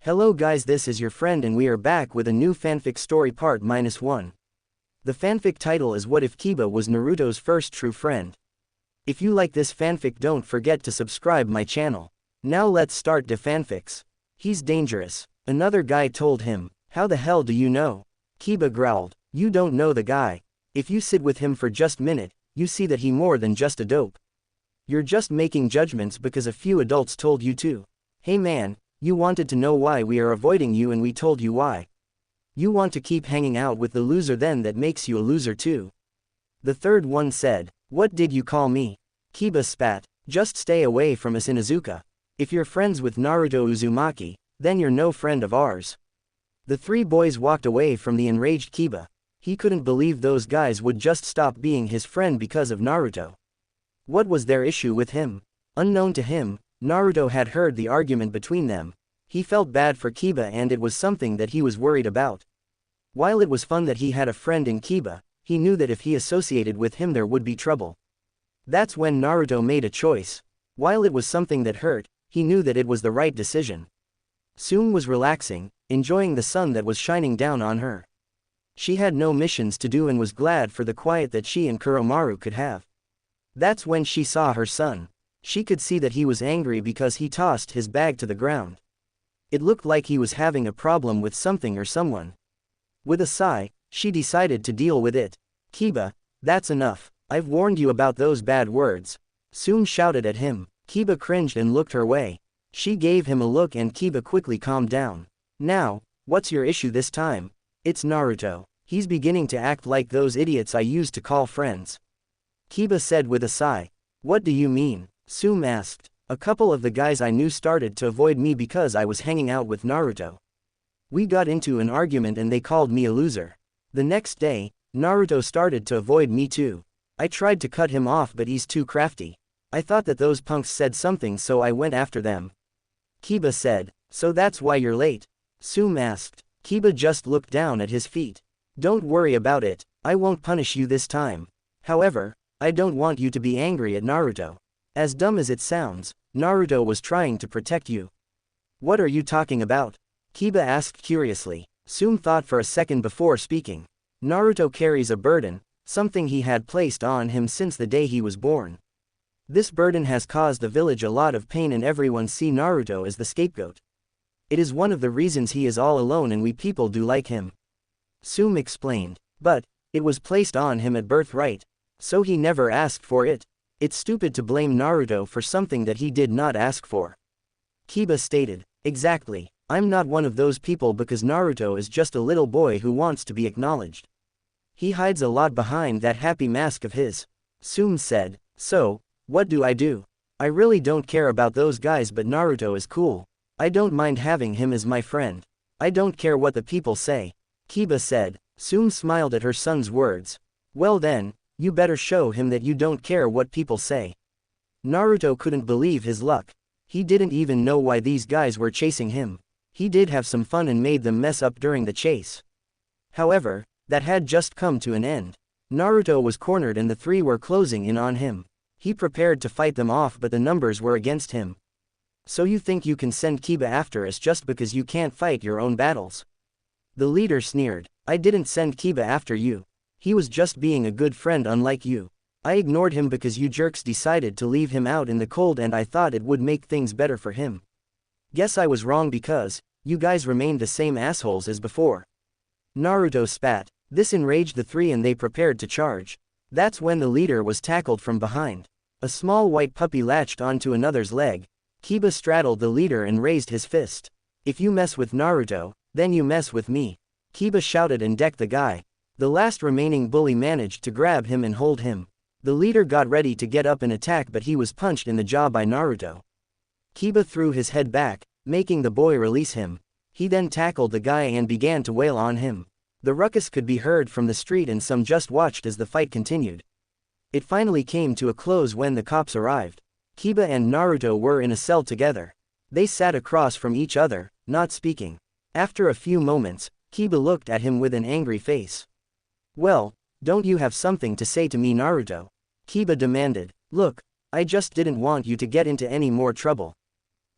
Hello guys, this is your friend and we are back with a new fanfic story part -1. The fanfic title is What If Kiba Was Naruto's First True Friend. If you like this fanfic, don't forget to subscribe my channel. Now let's start the fanfics. He's dangerous. Another guy told him. How the hell do you know? Kiba growled. You don't know the guy. If you sit with him for just a minute, you see that he more than just a dope. You're just making judgments because a few adults told you to. Hey man, you wanted to know why we are avoiding you and we told you why. You want to keep hanging out with the loser, then that makes you a loser too. The third one said. What did you call me? Kiba spat. Just stay away from us, Inuzuka. If you're friends with Naruto Uzumaki, then you're no friend of ours. The three boys walked away from the enraged Kiba. He couldn't believe those guys would just stop being his friend because of Naruto. What was their issue with him? Unknown to him, Naruto had heard the argument between them. He felt bad for Kiba and it was something that he was worried about. While it was fun that he had a friend in Kiba, he knew that if he associated with him there would be trouble. That's when Naruto made a choice. While it was something that hurt, he knew that it was the right decision. Sum was relaxing, enjoying the sun that was shining down on her. She had no missions to do and was glad for the quiet that she and Kuromaru could have. That's when she saw her son. She could see that he was angry because he tossed his bag to the ground. It looked like he was having a problem with something or someone. With a sigh, she decided to deal with it. Kiba, that's enough. I've warned you about those bad words. Sum shouted at him. Kiba cringed and looked her way. She gave him a look and Kiba quickly calmed down. Now, what's your issue this time? It's Naruto. He's beginning to act like those idiots I used to call friends. Kiba said with a sigh. What do you mean? Sum asked. A couple of the guys I knew started to avoid me because I was hanging out with Naruto. We got into an argument and they called me a loser. The next day, Naruto started to avoid me too. I tried to cut him off but he's too crafty. I thought that those punks said something so I went after them. Kiba said. So that's why you're late? Sum asked. Kiba just looked down at his feet. Don't worry about it, I won't punish you this time. However, I don't want you to be angry at Naruto. As dumb as it sounds, Naruto was trying to protect you. What are you talking about? Kiba asked curiously. Sum thought for a second before speaking. Naruto carries a burden, something he had placed on him since the day he was born. This burden has caused the village a lot of pain and everyone see Naruto as the scapegoat. It is one of the reasons he is all alone and we people do like him. Sum explained. But, it was placed on him at birth, right? So he never asked for it. It's stupid to blame Naruto for something that he did not ask for. Kiba stated. Exactly. I'm not one of those people because Naruto is just a little boy who wants to be acknowledged. He hides a lot behind that happy mask of his. Sum said. So, what do I do? I really don't care about those guys but Naruto is cool. I don't mind having him as my friend. I don't care what the people say. Kiba said. Sum smiled at her son's words. Well then, you better show him that you don't care what people say. Naruto couldn't believe his luck. He didn't even know why these guys were chasing him. He did have some fun and made them mess up during the chase. However, that had just come to an end. Naruto was cornered and the three were closing in on him. He prepared to fight them off but the numbers were against him. So you think you can send Kiba after us just because you can't fight your own battles? The leader sneered. I didn't send Kiba after you. He was just being a good friend unlike you. I ignored him because you jerks decided to leave him out in the cold and I thought it would make things better for him. Guess I was wrong because, you guys remained the same assholes as before. Naruto spat. This enraged the three and they prepared to charge. That's when the leader was tackled from behind. A small white puppy latched onto another's leg. Kiba straddled the leader and raised his fist. If you mess with Naruto, then you mess with me. Kiba shouted and decked the guy. The last remaining bully managed to grab him and hold him. The leader got ready to get up and attack but he was punched in the jaw by Naruto. Kiba threw his head back, making the boy release him. He then tackled the guy and began to wail on him. The ruckus could be heard from the street and some just watched as the fight continued. It finally came to a close when the cops arrived. Kiba and Naruto were in a cell together. They sat across from each other, not speaking. After a few moments, Kiba looked at him with an angry face. Well, don't you have something to say to me, Naruto? Kiba demanded. Look, I just didn't want you to get into any more trouble.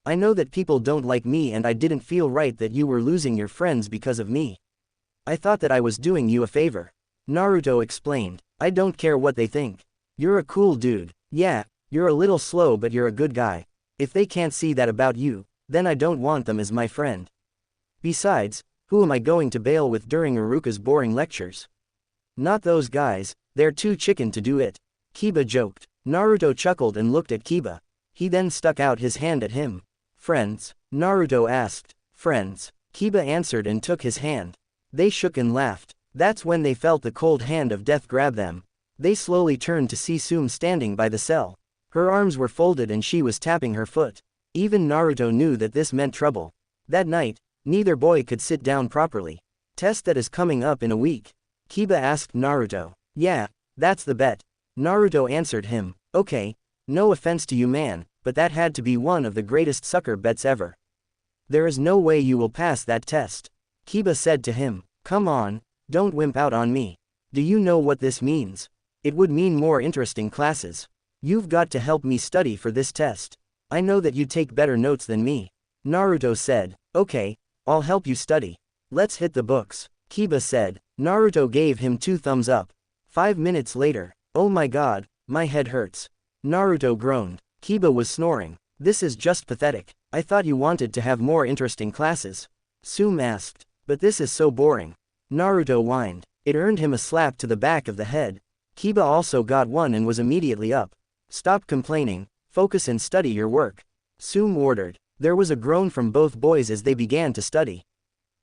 I know that people don't like me and I didn't feel right that you were losing your friends because of me. I thought that I was doing you a favor. Naruto explained. I don't care what they think. You're a cool dude. Yeah, you're a little slow but you're a good guy. If they can't see that about you, then I don't want them as my friend. Besides, who am I going to bail with during Iruka's boring lectures? Not those guys, they're too chicken to do it. Kiba joked. Naruto chuckled and looked at Kiba. He then stuck out his hand at him. Friends? Naruto asked. Friends. Kiba answered and took his hand. They shook and laughed. That's when they felt the cold hand of death grab them. They slowly turned to see Sume standing by the cell. Her arms were folded and she was tapping her foot. Even Naruto knew that this meant trouble. That night, neither boy could sit down properly. Test that is coming up in a week. Kiba asked Naruto. Yeah, that's the bet. Naruto answered him. Okay, no offense to you man, but that had to be one of the greatest sucker bets ever. There is no way you will pass that test. Kiba said to him. Come on, don't wimp out on me. Do you know what this means? It would mean more interesting classes. You've got to help me study for this test. I know that you take better notes than me. Naruto said. Okay, I'll help you study. Let's hit the books. Kiba said. Naruto gave him 2 thumbs up. 5 minutes later. Oh my god, my head hurts. Naruto groaned. Kiba was snoring. This is just pathetic. I thought you wanted to have more interesting classes. Sume asked. But this is so boring. Naruto whined. It earned him a slap to the back of the head. Kiba also got one and was immediately up. Stop complaining, focus and study your work. Sume ordered. There was a groan from both boys as they began to study.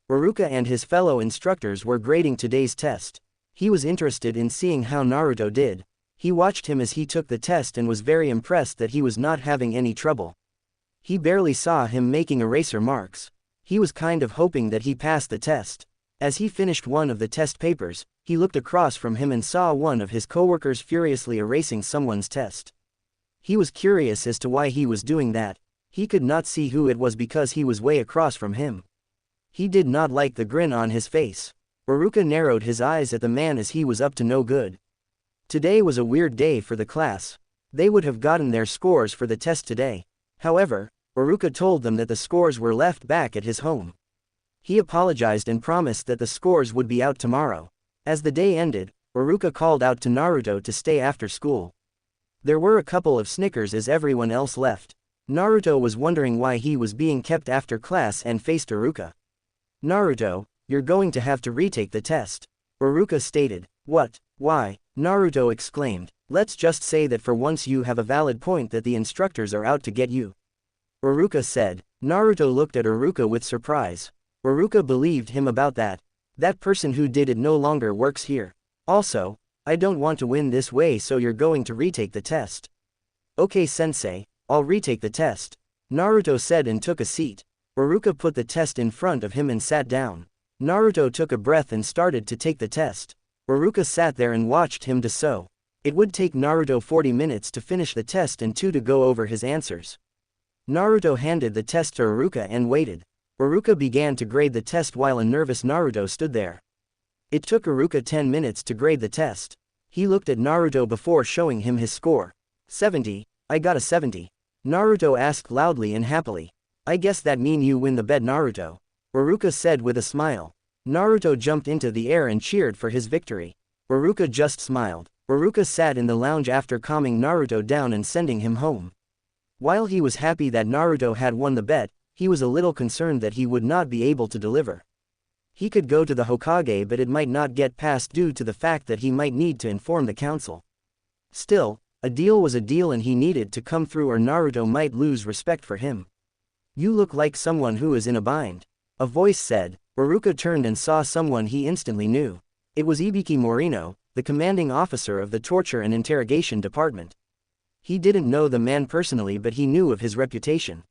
Iruka and his fellow instructors were grading today's test. He was interested in seeing how Naruto did. He watched him as he took the test and was very impressed that he was not having any trouble. He barely saw him making eraser marks. He was kind of hoping that he passed the test. As he finished one of the test papers, he looked across from him and saw one of his coworkers furiously erasing someone's test. He was curious as to why he was doing that. He could not see who it was because he was way across from him. He did not like the grin on his face. Iruka narrowed his eyes at the man as he was up to no good. Today was a weird day for the class. They would have gotten their scores for the test today. However, Iruka told them that the scores were left back at his home. He apologized and promised that the scores would be out tomorrow. As the day ended, Iruka called out to Naruto to stay after school. There were a couple of snickers as everyone else left. Naruto was wondering why he was being kept after class and faced Iruka. Naruto, you're going to have to retake the test. Iruka stated. What? Why? Naruto exclaimed. Let's just say that for once you have a valid point that the instructors are out to get you. Iruka said. Naruto looked at Iruka with surprise. Iruka believed him about that. That person who did it no longer works here. Also, I don't want to win this way, so you're going to retake the test. Okay sensei, I'll retake the test. Naruto said and took a seat. Iruka put the test in front of him and sat down. Naruto took a breath and started to take the test. Iruka sat there and watched him do so. It would take Naruto 40 minutes to finish the test and 2 to go over his answers. Naruto handed the test to Iruka and waited. Iruka began to grade the test while a nervous Naruto stood there. It took Iruka 10 minutes to grade the test. He looked at Naruto before showing him his score. 70, I got a 70. Naruto asked loudly and happily. I guess that mean you win the bet Naruto. Iruka said with a smile. Naruto jumped into the air and cheered for his victory. Iruka just smiled. Iruka sat in the lounge after calming Naruto down and sending him home. While he was happy that Naruto had won the bet, he was a little concerned that he would not be able to deliver. He could go to the Hokage but it might not get passed due to the fact that he might need to inform the council. Still, a deal was a deal and he needed to come through or Naruto might lose respect for him. You look like someone who is in a bind. A voice said. Iruka turned and saw someone he instantly knew. It was Ibiki Morino, the commanding officer of the Torture and Interrogation Department. He didn't know the man personally but he knew of his reputation.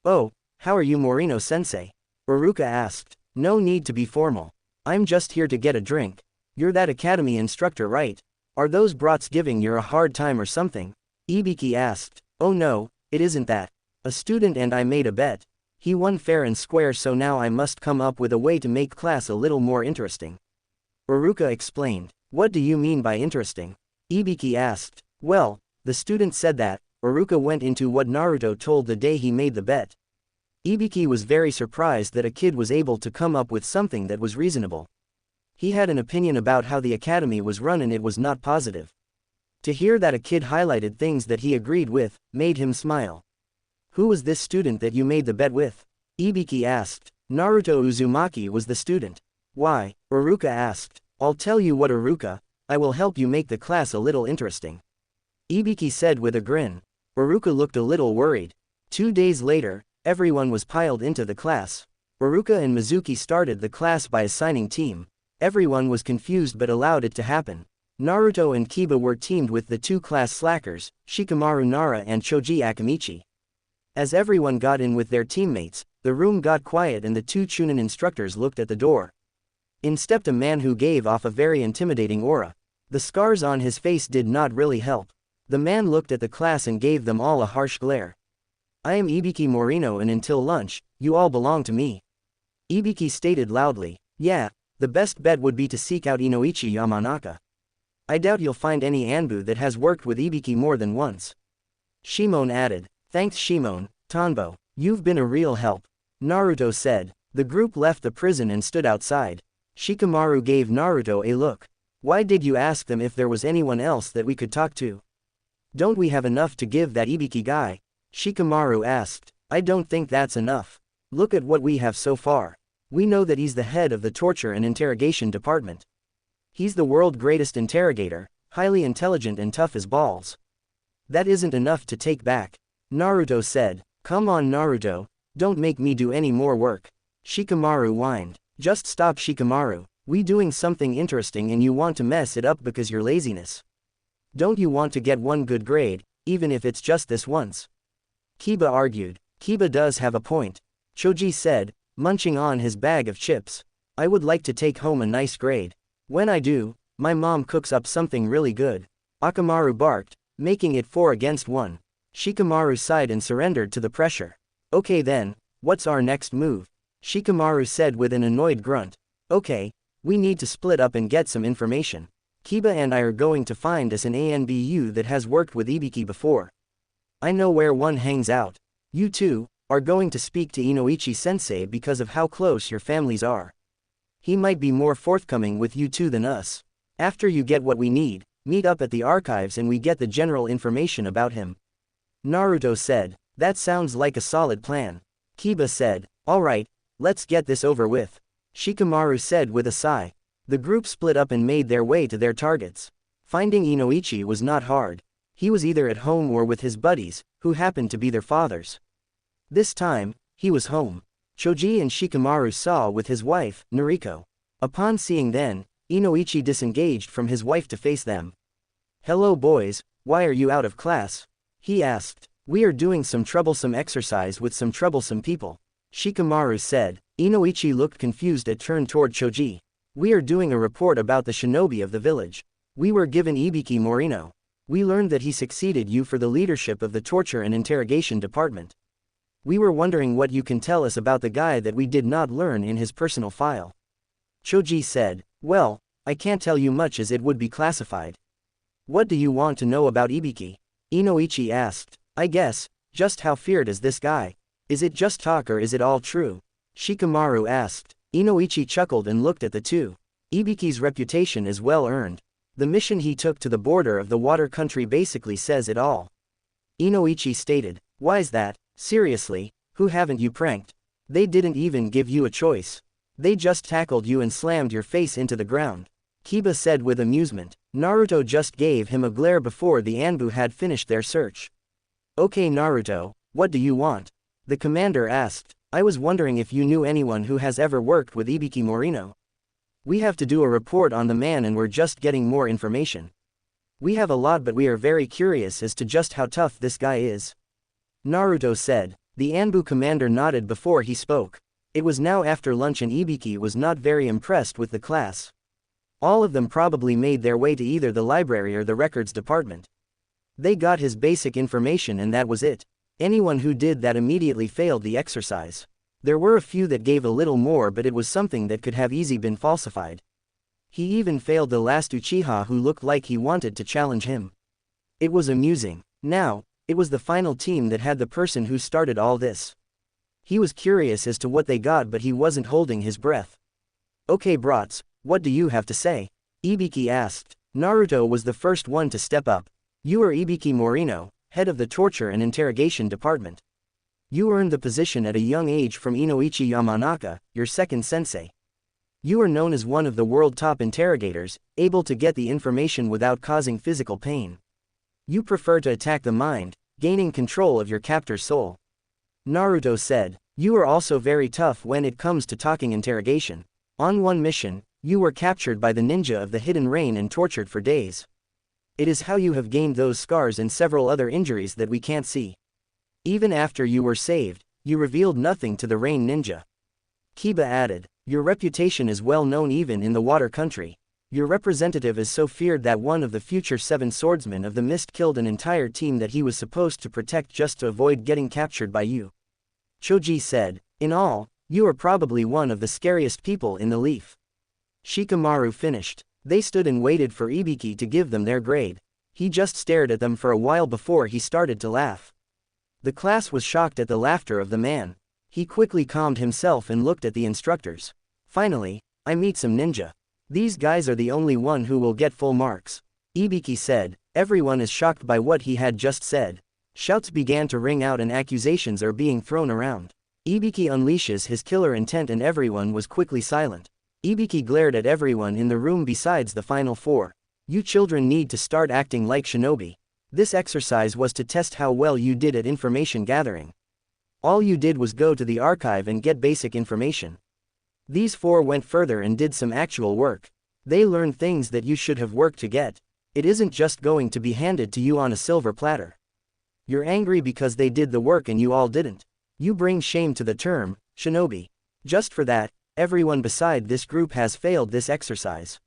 Oh, how are you Morino-sensei? Iruka asked. No need to be formal. I'm just here to get a drink. You're that academy instructor, right? Are those brats giving you a hard time or something? Ibiki asked. Oh no, it isn't that. A student and I made a bet. He won fair and square, so now I must come up with a way to make class a little more interesting. Iruka explained. What do you mean by interesting? Ibiki asked. Well, the student said that. Iruka went into what Naruto told the day he made the bet. Ibiki was very surprised that a kid was able to come up with something that was reasonable. He had an opinion about how the academy was run and it was not positive. To hear that a kid highlighted things that he agreed with, made him smile. Who was this student that you made the bet with? Ibiki asked. Naruto Uzumaki was the student. Why? Iruka asked. I'll tell you what, Iruka, I will help you make the class a little interesting. Ibiki said with a grin. Iruka looked a little worried. 2 days later, everyone was piled into the class. Iruka and Mizuki started the class by assigning team. Everyone was confused but allowed it to happen. Naruto and Kiba were teamed with the 2 class slackers, Shikamaru Nara and Choji Akamichi. As everyone got in with their teammates, the room got quiet and the 2 Chunin instructors looked at the door. In stepped a man who gave off a very intimidating aura. The scars on his face did not really help. The man looked at the class and gave them all a harsh glare. I am Ibiki Morino and until lunch, you all belong to me. Ibiki stated loudly. Yeah, the best bet would be to seek out Inoichi Yamanaka. I doubt you'll find any Anbu that has worked with Ibiki more than once. Shimon added. Thanks Shimon, Tanbo, you've been a real help. Naruto said. The group left the prison and stood outside. Shikamaru gave Naruto a look. Why did you ask them if there was anyone else that we could talk to? Don't we have enough to give that Ibiki guy? Shikamaru asked. I don't think that's enough. Look at what we have so far. We know that he's the head of the torture and interrogation department. He's the world's greatest interrogator, highly intelligent and tough as balls. That isn't enough to take back. Naruto said. Come on Naruto, don't make me do any more work. Shikamaru whined. Just stop Shikamaru, we doing something interesting and you want to mess it up because your laziness. Don't you want to get one good grade, even if it's just this once? Kiba argued. Kiba does have a point. Choji said, munching on his bag of chips. I would like to take home a nice grade. When I do, my mom cooks up something really good. Akamaru barked, making it 4 against 1. Shikamaru sighed and surrendered to the pressure. Okay then, what's our next move? Shikamaru said with an annoyed grunt. Okay, we need to split up and get some information. Kiba and I are going to find us an ANBU that has worked with Ibiki before. I know where one hangs out. You two are going to speak to Inoichi-sensei because of how close your families are. He might be more forthcoming with you two than us. After you get what we need, meet up at the archives and we get the general information about him. Naruto said. That sounds like a solid plan. Kiba said. Alright, let's get this over with. Shikamaru said with a sigh. The group split up and made their way to their targets. Finding Inoichi was not hard. He was either at home or with his buddies, who happened to be their fathers. This time, he was home. Choji and Shikamaru saw with his wife, Noriko. Upon seeing them, Inoichi disengaged from his wife to face them. Hello boys, why are you out of class? He asked. We are doing some troublesome exercise with some troublesome people. Shikamaru said. Inoichi looked confused and turned toward Choji. We are doing a report about the shinobi of the village. We were given Ibiki Morino. We learned that he succeeded you for the leadership of the torture and interrogation department. We were wondering what you can tell us about the guy that we did not learn in his personal file. Choji said. Well, I can't tell you much as it would be classified. What do you want to know about Ibiki? Inoichi asked. I guess, just how feared is this guy? Is it just talk or is it all true? Shikamaru asked. Inoichi chuckled and looked at the two. Ibiki's reputation is well earned. The mission he took to the border of the water country basically says it all. Inoichi stated. Why's that? Seriously, who haven't you pranked? They didn't even give you a choice. They just tackled you and slammed your face into the ground. Kiba said with amusement. Naruto just gave him a glare before the Anbu had finished their search. Okay Naruto, what do you want? The commander asked. I was wondering if you knew anyone who has ever worked with Ibiki Morino. We have to do a report on the man and we're just getting more information. We have a lot but we are very curious as to just how tough this guy is. Naruto said. The Anbu commander nodded before he spoke. It was now after lunch and Ibiki was not very impressed with the class. All of them probably made their way to either the library or the records department. They got his basic information and that was it. Anyone who did that immediately failed the exercise. There were a few that gave a little more but it was something that could have easily been falsified. He even failed the last Uchiha who looked like he wanted to challenge him. It was amusing. Now, it was the final team that had the person who started all this. He was curious as to what they got, but he wasn't holding his breath. Okay brats, what do you have to say? Ibiki asked. Naruto was the first one to step up. You are Ibiki Morino, head of the torture and interrogation department. You earned the position at a young age from Inoichi Yamanaka, your second sensei. You are known as one of the world top interrogators, able to get the information without causing physical pain. You prefer to attack the mind, gaining control of your captor's soul. Naruto said, you are also very tough when it comes to talking interrogation. On one mission, you were captured by the ninja of the Hidden Rain and tortured for days. It is how you have gained those scars and several other injuries that we can't see. Even after you were saved, you revealed nothing to the Rain Ninja. Kiba added, your reputation is well known even in the water country. Your representative is so feared that one of the future 7 swordsmen of the mist killed an entire team that he was supposed to protect just to avoid getting captured by you. Choji said, in all, you are probably one of the scariest people in the leaf. Shikamaru finished. They stood and waited for Ibiki to give them their grade. He just stared at them for a while before he started to laugh. The class was shocked at the laughter of the man. He quickly calmed himself and looked at the instructors. Finally, I meet some ninja. These guys are the only one who will get full marks. Ibiki said. Everyone is shocked by what he had just said. Shouts began to ring out and accusations are being thrown around. Ibiki unleashes his killer intent and everyone was quickly silent. Ibiki glared at everyone in the room besides the final 4. You children need to start acting like shinobi. This exercise was to test how well you did at information gathering. All you did was go to the archive and get basic information. These 4 went further and did some actual work. They learned things that you should have worked to get. It isn't just going to be handed to you on a silver platter. You're angry because they did the work and you all didn't. You bring shame to the term, shinobi. Just for that, everyone beside this group has failed this exercise.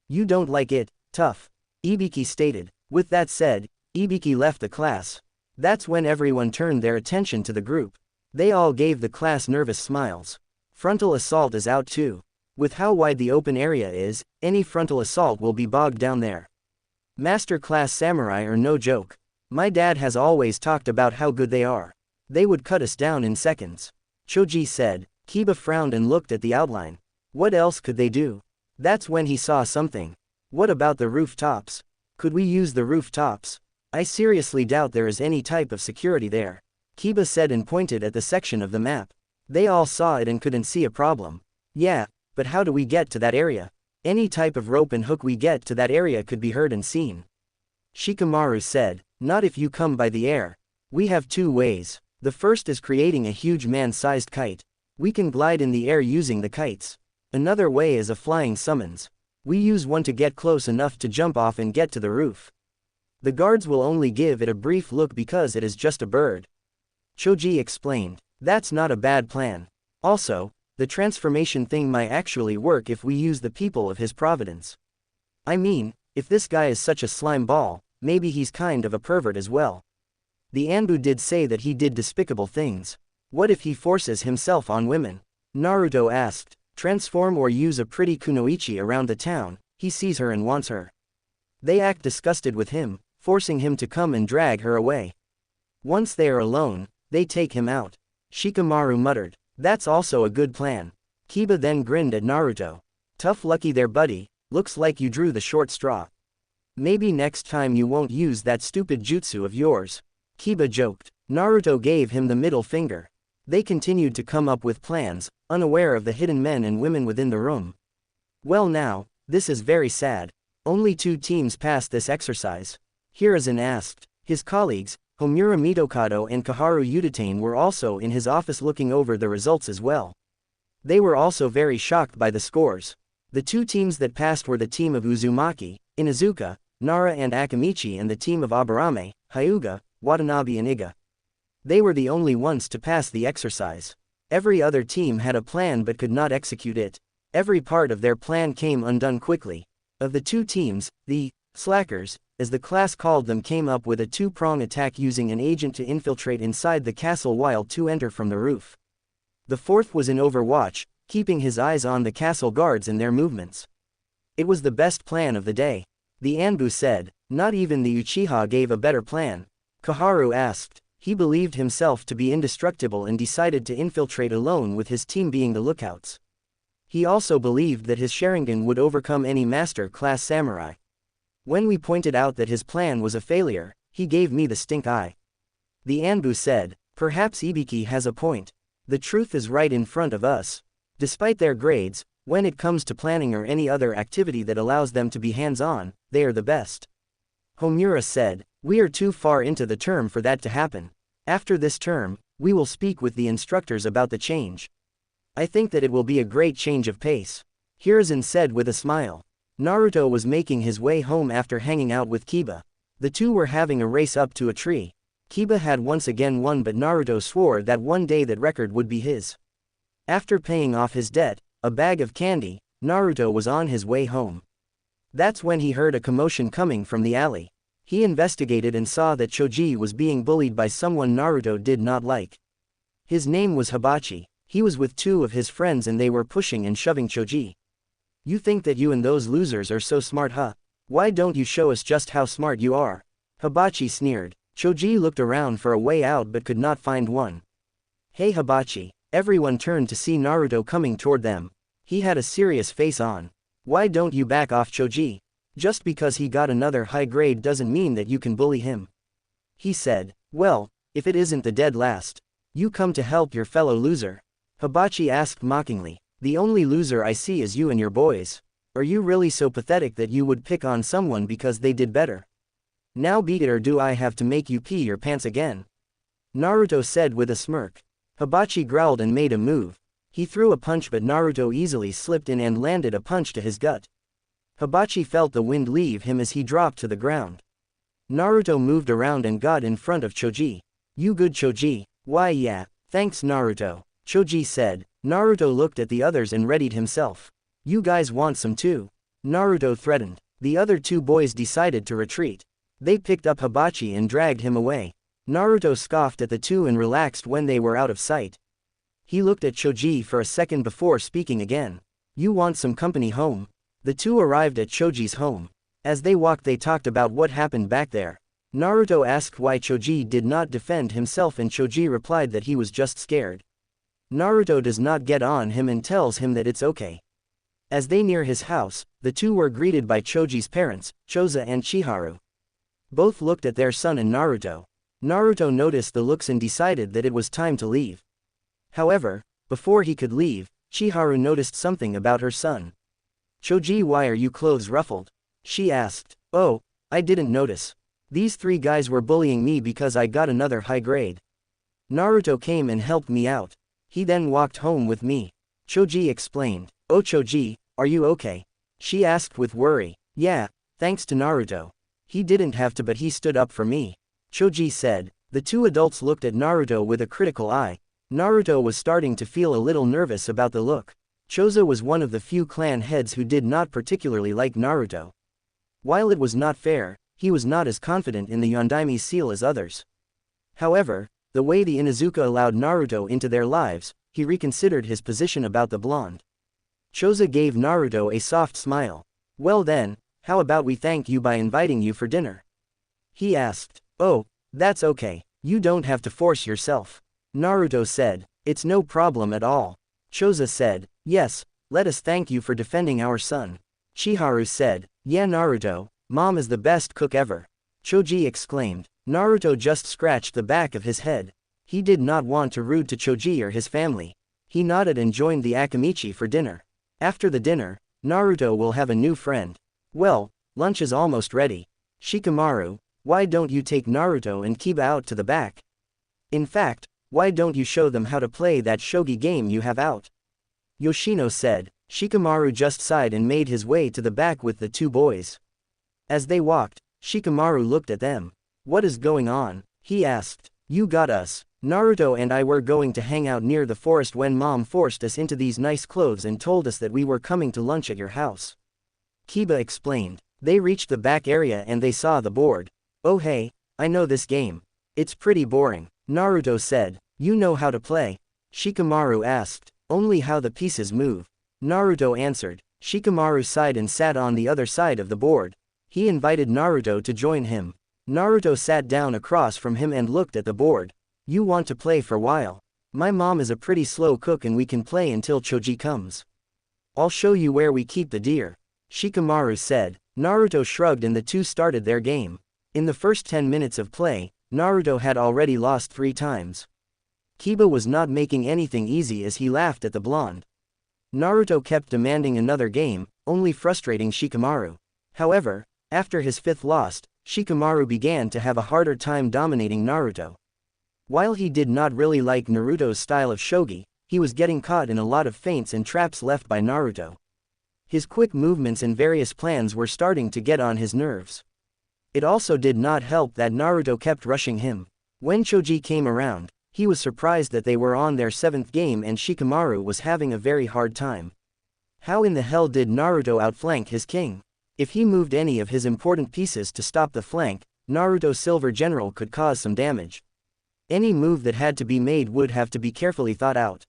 You don't like it, tough. Ibiki stated. With that said, Ibiki left the class. That's when everyone turned their attention to the group. They all gave the class nervous smiles. Frontal assault is out too. With how wide the open area is, any frontal assault will be bogged down there. Master class samurai are no joke. My dad has always talked about how good they are. They would cut us down in seconds. Choji said. Kiba frowned and looked at the outline. What else could they do? That's when he saw something. What about the rooftops? Could we use the rooftops? I seriously doubt there is any type of security there. Kiba said and pointed at the section of the map. They all saw it and couldn't see a problem. Yeah, but how do we get to that area? Any type of rope and hook we get to that area could be heard and seen. Shikamaru said, not if you come by the air. We have 2 ways. The first is creating a huge man-sized kite. We can glide in the air using the kites. Another way is a flying summons. We use one to get close enough to jump off and get to the roof. The guards will only give it a brief look because it is just a bird. Choji explained. That's not a bad plan. Also, the transformation thing might actually work if we use the people of his providence. I mean, if this guy is such a slime ball, maybe he's kind of a pervert as well. The Anbu did say that he did despicable things. What if he forces himself on women? Naruto asked. Transform or use a pretty kunoichi around the town, he sees her and wants her. They act disgusted with him, forcing him to come and drag her away. Once they are alone, they take him out. Shikamaru muttered. That's also a good plan. Kiba then grinned at Naruto. Tough lucky there buddy, looks like you drew the short straw. Maybe next time you won't use that stupid jutsu of yours. Kiba joked. Naruto gave him the middle finger. They continued to come up with plans, unaware of the hidden men and women within the room. Well now, this is very sad. Only 2 teams passed this exercise. Hiruzen asked. His colleagues, Homura Mitokado and Kaharu Udatane were also in his office looking over the results as well. They were also very shocked by the scores. The 2 teams that passed were the team of Uzumaki, Inuzuka, Nara and Akamichi and the team of Aburame, Hyuga, Watanabe and Iga. They were the only ones to pass the exercise. Every other team had a plan but could not execute it. Every part of their plan came undone quickly. Of the 2 teams, the slackers, as the class called them, came up with a 2-prong attack using an agent to infiltrate inside the castle while 2 enter from the roof. The 4th was in Overwatch, keeping his eyes on the castle guards and their movements. It was the best plan of the day. The Anbu said. Not even the Uchiha gave a better plan. Kaharu asked. He believed himself to be indestructible and decided to infiltrate alone with his team being the lookouts. He also believed that his Sharingan would overcome any master-class samurai. When we pointed out that his plan was a failure, he gave me the stink eye. The Anbu said, perhaps Ibiki has a point. The truth is right in front of us. Despite their grades, when it comes to planning or any other activity that allows them to be hands-on, they are the best. Homura said, we are too far into the term for that to happen. After this term, we will speak with the instructors about the change. I think that it will be a great change of pace. Hiruzen said with a smile. Naruto was making his way home after hanging out with Kiba. The two were having a race up to a tree. Kiba had once again won, but Naruto swore that one day that record would be his. After paying off his debt, a bag of candy, Naruto was on his way home. That's when he heard a commotion coming from the alley. He investigated and saw that Choji was being bullied by someone Naruto did not like. His name was Hibachi. He was with two of his friends and they were pushing and shoving Choji. You think that you and those losers are so smart, huh? Why don't you show us just how smart you are? Hibachi sneered. Choji looked around for a way out but could not find one. Hey Hibachi. Everyone turned to see Naruto coming toward them. He had a serious face on. Why don't you back off, Choji? Just because he got another high grade doesn't mean that you can bully him. He said, well, if it isn't the dead last. You come to help your fellow loser? Hibachi asked mockingly. The only loser I see is you and your boys. Are you really so pathetic that you would pick on someone because they did better? Now beat it, or do I have to make you pee your pants again? Naruto said with a smirk. Hibachi growled and made a move. He threw a punch but Naruto easily slipped in and landed a punch to his gut. Hibachi felt the wind leave him as he dropped to the ground. Naruto moved around and got in front of Choji. You good, Choji? Why yeah, thanks Naruto, Choji said. Naruto looked at the others and readied himself. You guys want some too? Naruto threatened. The other two boys decided to retreat. They picked up Hibachi and dragged him away. Naruto scoffed at the two and relaxed when they were out of sight. He looked at Choji for a second before speaking again. You want some company home? The two arrived at Choji's home. As they walked they talked about what happened back there. Naruto asked why Choji did not defend himself and Choji replied that he was just scared. Naruto does not get on him and tells him that it's okay. As they near his house, the two were greeted by Choji's parents, Choza and Chiharu. Both looked at their son and Naruto. Naruto noticed the looks and decided that it was time to leave. However, before he could leave, Chiharu noticed something about her son. Choji, why are your clothes ruffled? She asked. Oh, I didn't notice. These three guys were bullying me because I got another high grade. Naruto came and helped me out. He then walked home with me. Choji explained. Oh Choji, are you okay? She asked with worry. Yeah, thanks to Naruto. He didn't have to, but he stood up for me. Choji said. The two adults looked at Naruto with a critical eye. Naruto was starting to feel a little nervous about the look. Choza was one of the few clan heads who did not particularly like Naruto. While it was not fair, he was not as confident in the Yondaime seal as others. However, the way the Inuzuka allowed Naruto into their lives, he reconsidered his position about the blonde. Choza gave Naruto a soft smile. Well then, how about we thank you by inviting you for dinner? He asked. Oh, that's okay. You don't have to force yourself. Naruto said. It's no problem at all. Choza said. Yes, let us thank you for defending our son. Chiharu said. Yeah Naruto, mom is the best cook ever. Choji exclaimed. Naruto just scratched the back of his head. He did not want to rude to Choji or his family. He nodded and joined the Akamichi for dinner. After the dinner, Naruto will have a new friend. Well, lunch is almost ready. Shikamaru, why don't you take Naruto and Kiba out to the back? In fact, why don't you show them how to play that shogi game you have out? Yoshino said. Shikamaru just sighed and made his way to the back with the two boys. As they walked, Shikamaru looked at them. What is going on? He asked. You got us. Naruto and I were going to hang out near the forest when mom forced us into these nice clothes and told us that we were coming to lunch at your house. Kiba explained. They reached the back area and they saw the board. Oh hey, I know this game. It's pretty boring. Naruto said. You know how to play? Shikamaru asked. Only how the pieces move. Naruto answered. Shikamaru sighed and sat on the other side of the board. He invited Naruto to join him. Naruto sat down across from him and looked at the board. You want to play for a while? My mom is a pretty slow cook and we can play until Choji comes. I'll show you where we keep the deer, Shikamaru said. Naruto shrugged and the two started their game. In the first 10 minutes of play, Naruto had already lost 3 times. Kiba was not making anything easy as he laughed at the blonde. Naruto kept demanding another game, only frustrating Shikamaru. However, after his 5th loss, Shikamaru began to have a harder time dominating Naruto. While he did not really like Naruto's style of shogi, he was getting caught in a lot of feints and traps left by Naruto. His quick movements and various plans were starting to get on his nerves. It also did not help that Naruto kept rushing him. When Choji came around, he was surprised that they were on their 7th game and Shikamaru was having a very hard time. How in the hell did Naruto outflank his king? If he moved any of his important pieces to stop the flank, Naruto's Silver General could cause some damage. Any move that had to be made would have to be carefully thought out.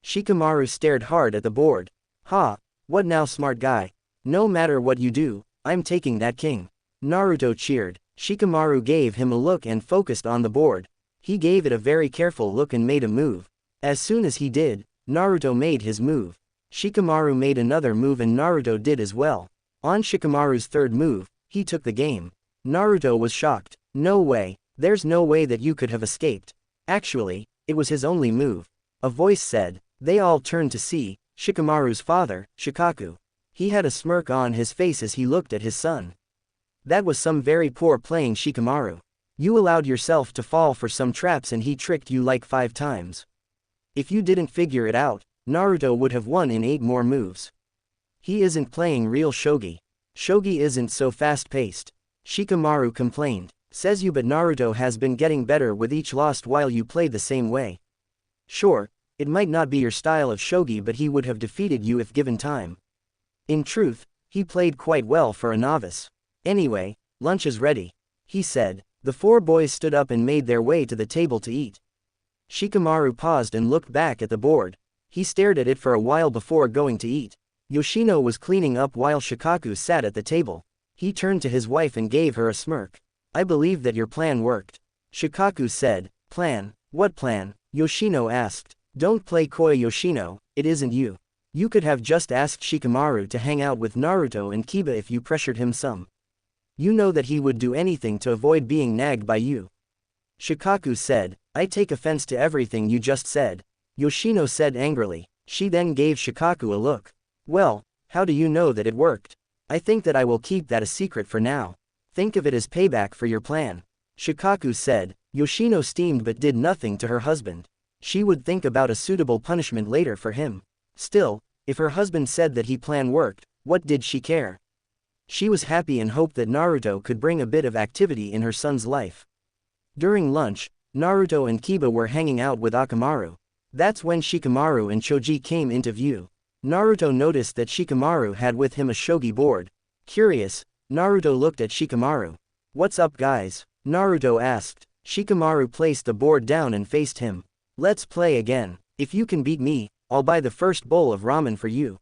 Shikamaru stared hard at the board. Ha! What now, smart guy? No matter what you do, I'm taking that king. Naruto cheered. Shikamaru gave him a look and focused on the board. He gave it a very careful look and made a move. As soon as he did, Naruto made his move. Shikamaru made another move and Naruto did as well. On Shikamaru's 3rd move, he took the game. Naruto was shocked. No way, there's no way that you could have escaped. Actually, it was his only move. A voice said. They all turned to see Shikamaru's father, Shikaku. He had a smirk on his face as he looked at his son. That was some very poor playing, Shikamaru. You allowed yourself to fall for some traps and he tricked you like 5 times. If you didn't figure it out, Naruto would have won in 8 more moves. He isn't playing real shogi. Shogi isn't so fast-paced. Shikamaru complained. Says you, but Naruto has been getting better with each loss while you play the same way. Sure, it might not be your style of shogi, but he would have defeated you if given time. In truth, he played quite well for a novice. Anyway, lunch is ready, he said. The 4 boys stood up and made their way to the table to eat. Shikamaru paused and looked back at the board. He stared at it for a while before going to eat. Yoshino was cleaning up while Shikaku sat at the table. He turned to his wife and gave her a smirk. I believe that your plan worked, Shikaku said. Plan? What plan? Yoshino asked. Don't play coy, Yoshino, it isn't you. You could have just asked Shikamaru to hang out with Naruto and Kiba if you pressured him some. You know that he would do anything to avoid being nagged by you. Shikaku said. I take offense to everything you just said, Yoshino said angrily. She then gave Shikaku a look. Well, how do you know that it worked? I think that I will keep that a secret for now. Think of it as payback for your plan, Shikaku said. Yoshino steamed but did nothing to her husband. She would think about a suitable punishment later for him. Still, if her husband said that his plan worked, what did she care? She was happy and hoped that Naruto could bring a bit of activity in her son's life. During lunch, Naruto and Kiba were hanging out with Akamaru. That's when Shikamaru and Choji came into view. Naruto noticed that Shikamaru had with him a shogi board. Curious, Naruto looked at Shikamaru. What's up, guys? Naruto asked. Shikamaru placed the board down and faced him. Let's play again. If you can beat me, I'll buy the first bowl of ramen for you,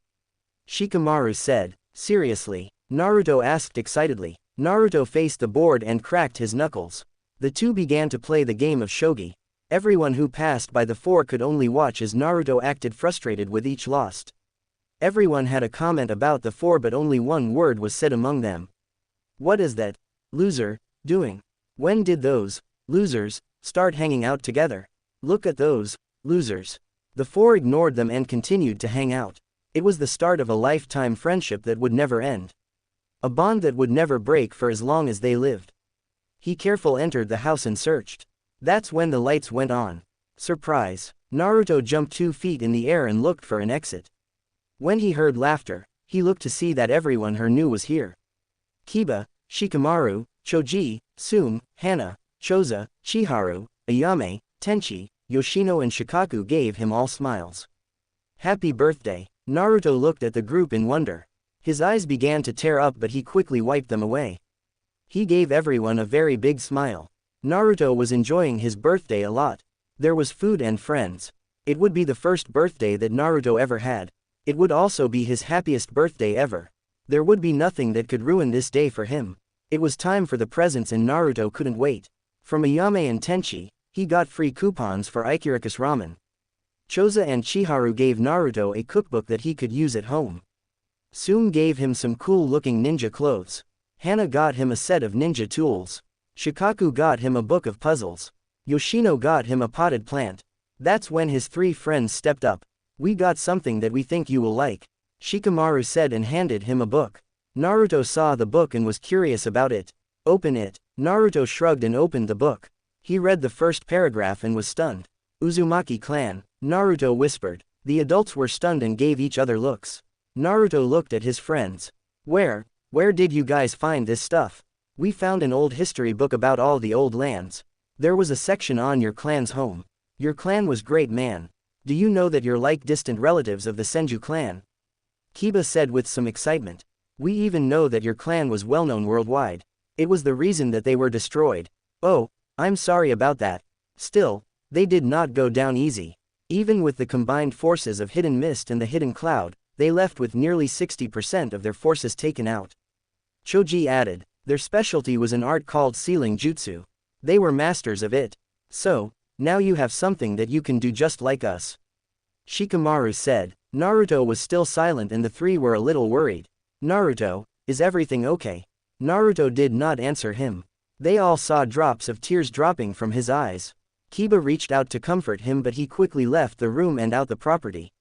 Shikamaru said. Seriously? Naruto asked excitedly. Naruto faced the board and cracked his knuckles. The two began to play the game of shogi. Everyone who passed by the 4 could only watch as Naruto acted frustrated with each loss. Everyone had a comment about the 4 but only one word was said among them. What is that loser doing? When did those losers start hanging out together? Look at those losers. The 4 ignored them and continued to hang out. It was the start of a lifetime friendship that would never end. A bond that would never break for as long as they lived. He carefully entered the house and searched. That's when the lights went on. Surprise! Naruto jumped 2 feet in the air and looked for an exit. When he heard laughter, he looked to see that everyone he knew was here. Kiba, Shikamaru, Choji, Tsume, Hana, Choza, Chiharu, Ayame, Tenchi, Yoshino and Shikaku gave him all smiles. Happy birthday! Naruto looked at the group in wonder. His eyes began to tear up but he quickly wiped them away. He gave everyone a very big smile. Naruto was enjoying his birthday a lot. There was food and friends. It would be the first birthday that Naruto ever had. It would also be his happiest birthday ever. There would be nothing that could ruin this day for him. It was time for the presents and Naruto couldn't wait. From Ayame and Tenchi, he got free coupons for Ikirakus ramen. Choza and Chiharu gave Naruto a cookbook that he could use at home. Sume gave him some cool-looking ninja clothes. Hana got him a set of ninja tools. Shikaku got him a book of puzzles. Yoshino got him a potted plant. That's when his three friends stepped up. "We got something that we think you will like," Shikamaru said and handed him a book. Naruto saw the book and was curious about it. "Open it." Naruto shrugged and opened the book. He read the first paragraph and was stunned. "Uzumaki clan," Naruto whispered. The adults were stunned and gave each other looks. Naruto looked at his friends. Where did you guys find this stuff?" "We found an old history book about all the old lands. There was a section on your clan's home. Your clan was great, man. Do you know that you're like distant relatives of the Senju clan?" Kiba said with some excitement. "We even know that your clan was well known worldwide. It was the reason that they were destroyed." "Oh, I'm sorry about that. Still, they did not go down easy. Even with the combined forces of Hidden Mist and the Hidden Cloud, they left with nearly 60% of their forces taken out." Choji added, "Their specialty was an art called sealing jutsu. They were masters of it. So, now you have something that you can do just like us." Shikamaru said. Naruto was still silent and the three were a little worried. "Naruto, is everything okay?" Naruto did not answer him. They all saw drops of tears dropping from his eyes. Kiba reached out to comfort him but he quickly left the room and out the property.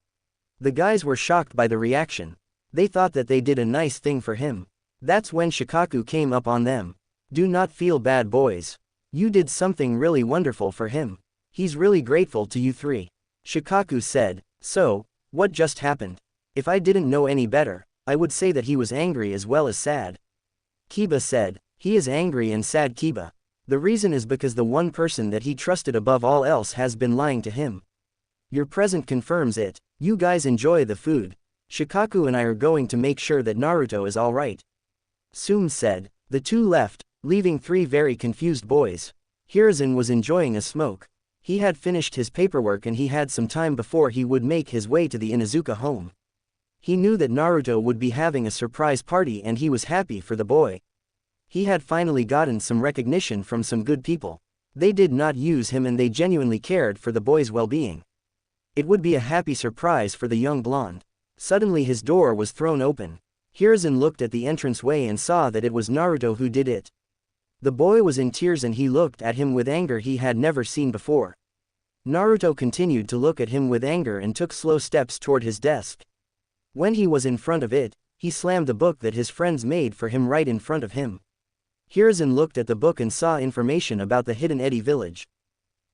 The guys were shocked by the reaction. They thought that they did a nice thing for him. That's when Shikaku came up on them. "Do not feel bad, boys. You did something really wonderful for him. He's really grateful to you three." Shikaku said. "So, what just happened? If I didn't know any better, I would say that he was angry as well as sad." Kiba said. "He is angry and sad, Kiba. The reason is because the one person that he trusted above all else has been lying to him. Your present confirms it. You guys enjoy the food. Shikaku and I are going to make sure that Naruto is alright." Sume said. The two left, leaving three very confused boys. Hiruzen was enjoying a smoke. He had finished his paperwork and he had some time before he would make his way to the Inuzuka home. He knew that Naruto would be having a surprise party and he was happy for the boy. He had finally gotten some recognition from some good people. They did not use him and they genuinely cared for the boy's well-being. It would be a happy surprise for the young blonde. Suddenly his door was thrown open. Hiruzen looked at the entranceway and saw that it was Naruto who did it. The boy was in tears and he looked at him with anger he had never seen before. Naruto continued to look at him with anger and took slow steps toward his desk. When he was in front of it, he slammed the book that his friends made for him right in front of him. Hiruzen looked at the book and saw information about the Hidden Eddy village.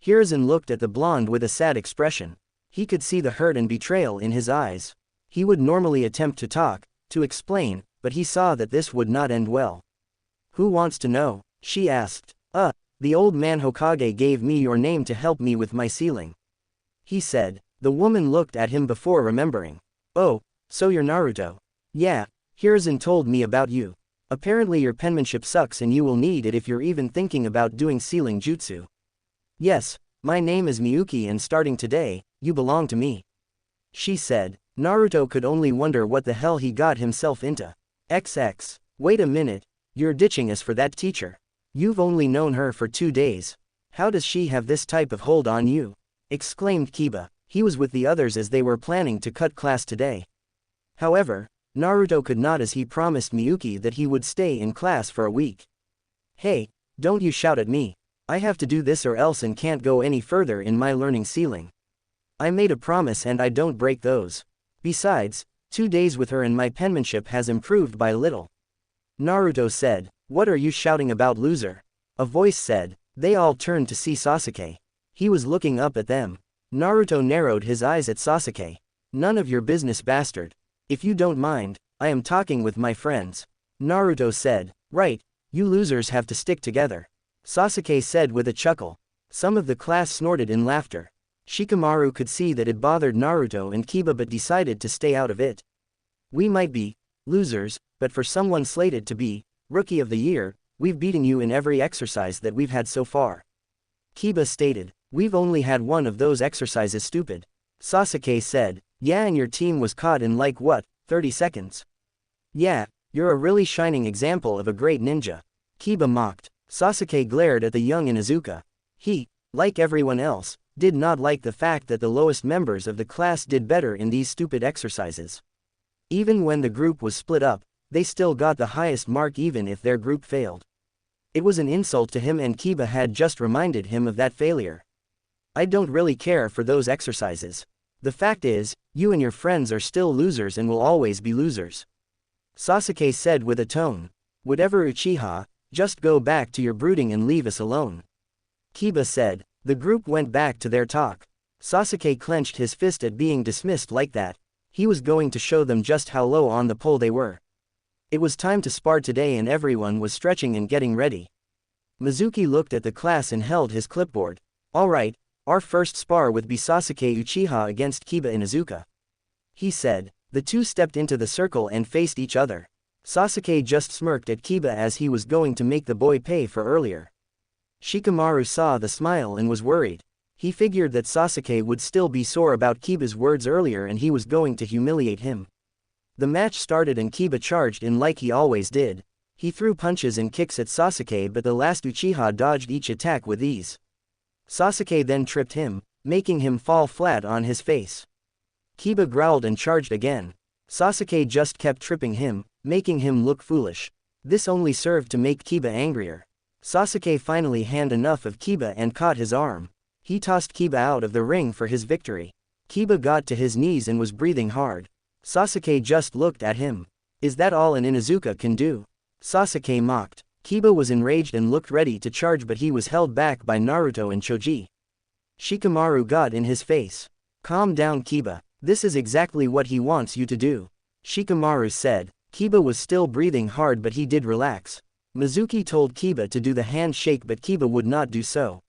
Hiruzen looked at the blonde with a sad expression. He could see the hurt and betrayal in his eyes. He would normally attempt to talk, to explain, but he saw that this would not end well. "Who wants to know?" she asked. The old man Hokage gave me your name to help me with my sealing," he said. The woman looked at him before remembering. "Oh, so you're Naruto." "Yeah, Hiruzen told me about you. Apparently your penmanship sucks and you will need it if you're even thinking about doing sealing jutsu." "Yes, my name is Miyuki and starting today, you belong to me," she said. Naruto could only wonder what the hell he got himself into. XX. Wait a minute, you're ditching us for that teacher. You've only known her for 2 days. How does she have this type of hold on you?" exclaimed Kiba. He was with the others as they were planning to cut class today. However, Naruto could not as he promised Miyuki that he would stay in class for a week. "Hey, don't you shout at me. I have to do this or else and can't go any further in my learning sealing. I made a promise and I don't break those. Besides, 2 days with her and my penmanship has improved by little," Naruto said. "What are you shouting about, loser?" a voice said. They all turned to see Sasuke. He was looking up at them. Naruto narrowed his eyes at Sasuke. "None of your business, bastard. If you don't mind, I am talking with my friends," Naruto said. "Right, you losers have to stick together," Sasuke said with a chuckle. Some of the class snorted in laughter. Shikamaru could see that it bothered Naruto and Kiba but decided to stay out of it. "We might be losers, but for someone slated to be Rookie of the Year, we've beaten you in every exercise that we've had so far," Kiba stated. "We've only had one of those exercises, stupid," Sasuke said. "Yeah, and your team was caught in like what, 30 seconds? Yeah, you're a really shining example of a great ninja," Kiba mocked. Sasuke glared at the young Inuzuka. He, like everyone else, did not like the fact that the lowest members of the class did better in these stupid exercises. Even when the group was split up, they still got the highest mark even if their group failed. It was an insult to him and Kiba had just reminded him of that failure. I don't really care for those exercises. The fact is, you and your friends are still losers and will always be losers. Sasuke said with a tone. Whatever Uchiha, just go back to your brooding and leave us alone. Kiba said. The group went back to their talk. Sasuke clenched his fist at being dismissed like that. He was going to show them just how low on the pole they were. It was time to spar today and everyone was stretching and getting ready. Mizuki looked at the class and held his clipboard. Alright, our first spar would be Sasuke Uchiha against Kiba Inuzuka. He said. The two stepped into the circle and faced each other. Sasuke just smirked at Kiba as he was going to make the boy pay for earlier. Shikamaru saw the smile and was worried. He figured that Sasuke would still be sore about Kiba's words earlier and he was going to humiliate him. The match started and Kiba charged in like he always did. He threw punches and kicks at Sasuke but the last Uchiha dodged each attack with ease. Sasuke then tripped him, making him fall flat on his face. Kiba growled and charged again. Sasuke just kept tripping him, making him look foolish. This only served to make Kiba angrier. Sasuke finally had enough of Kiba and caught his arm. He tossed Kiba out of the ring for his victory. Kiba got to his knees and was breathing hard. Sasuke just looked at him. Is that all an Inuzuka can do? Sasuke mocked. Kiba was enraged and looked ready to charge but he was held back by Naruto and Choji. Shikamaru got in his face. Calm down Kiba. This is exactly what he wants you to do. Shikamaru said. Kiba was still breathing hard but he did relax. Mizuki told Kiba to do the handshake but Kiba would not do so.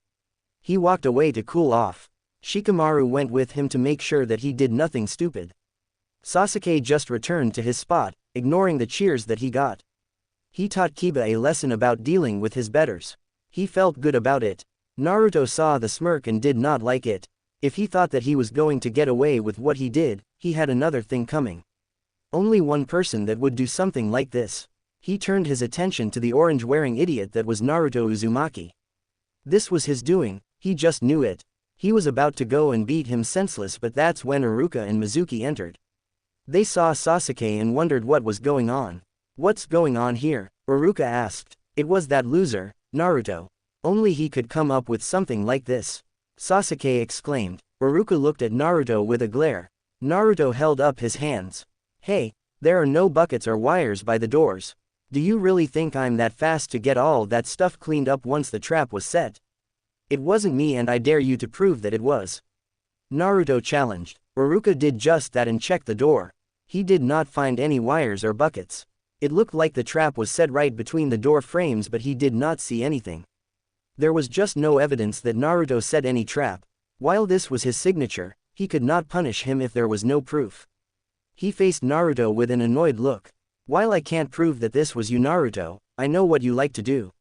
He walked away to cool off. Shikamaru went with him to make sure that he did nothing stupid. Sasuke just returned to his spot, ignoring the cheers that he got. He taught Kiba a lesson about dealing with his betters. He felt good about it. Naruto saw the smirk and did not like it. If he thought that he was going to get away with what he did, he had another thing coming. Only one person that would do something like this. He turned his attention to the orange-wearing idiot that was Naruto Uzumaki. This was his doing, he just knew it. He was about to go and beat him senseless but that's when Iruka and Mizuki entered. They saw Sasuke and wondered what was going on. What's going on here? Iruka asked. It was that loser, Naruto. Only he could come up with something like this. Sasuke exclaimed. Iruka looked at Naruto with a glare. Naruto held up his hands. Hey, there are no buckets or wires by the doors. Do you really think I'm that fast to get all that stuff cleaned up once the trap was set? It wasn't me and I dare you to prove that it was. Naruto challenged. Iruka did just that and checked the door. He did not find any wires or buckets. It looked like the trap was set right between the door frames but he did not see anything. There was just no evidence that Naruto set any trap. While this was his signature, he could not punish him if there was no proof. He faced Naruto with an annoyed look. While I can't prove that this was you Naruto, I know what you like to do.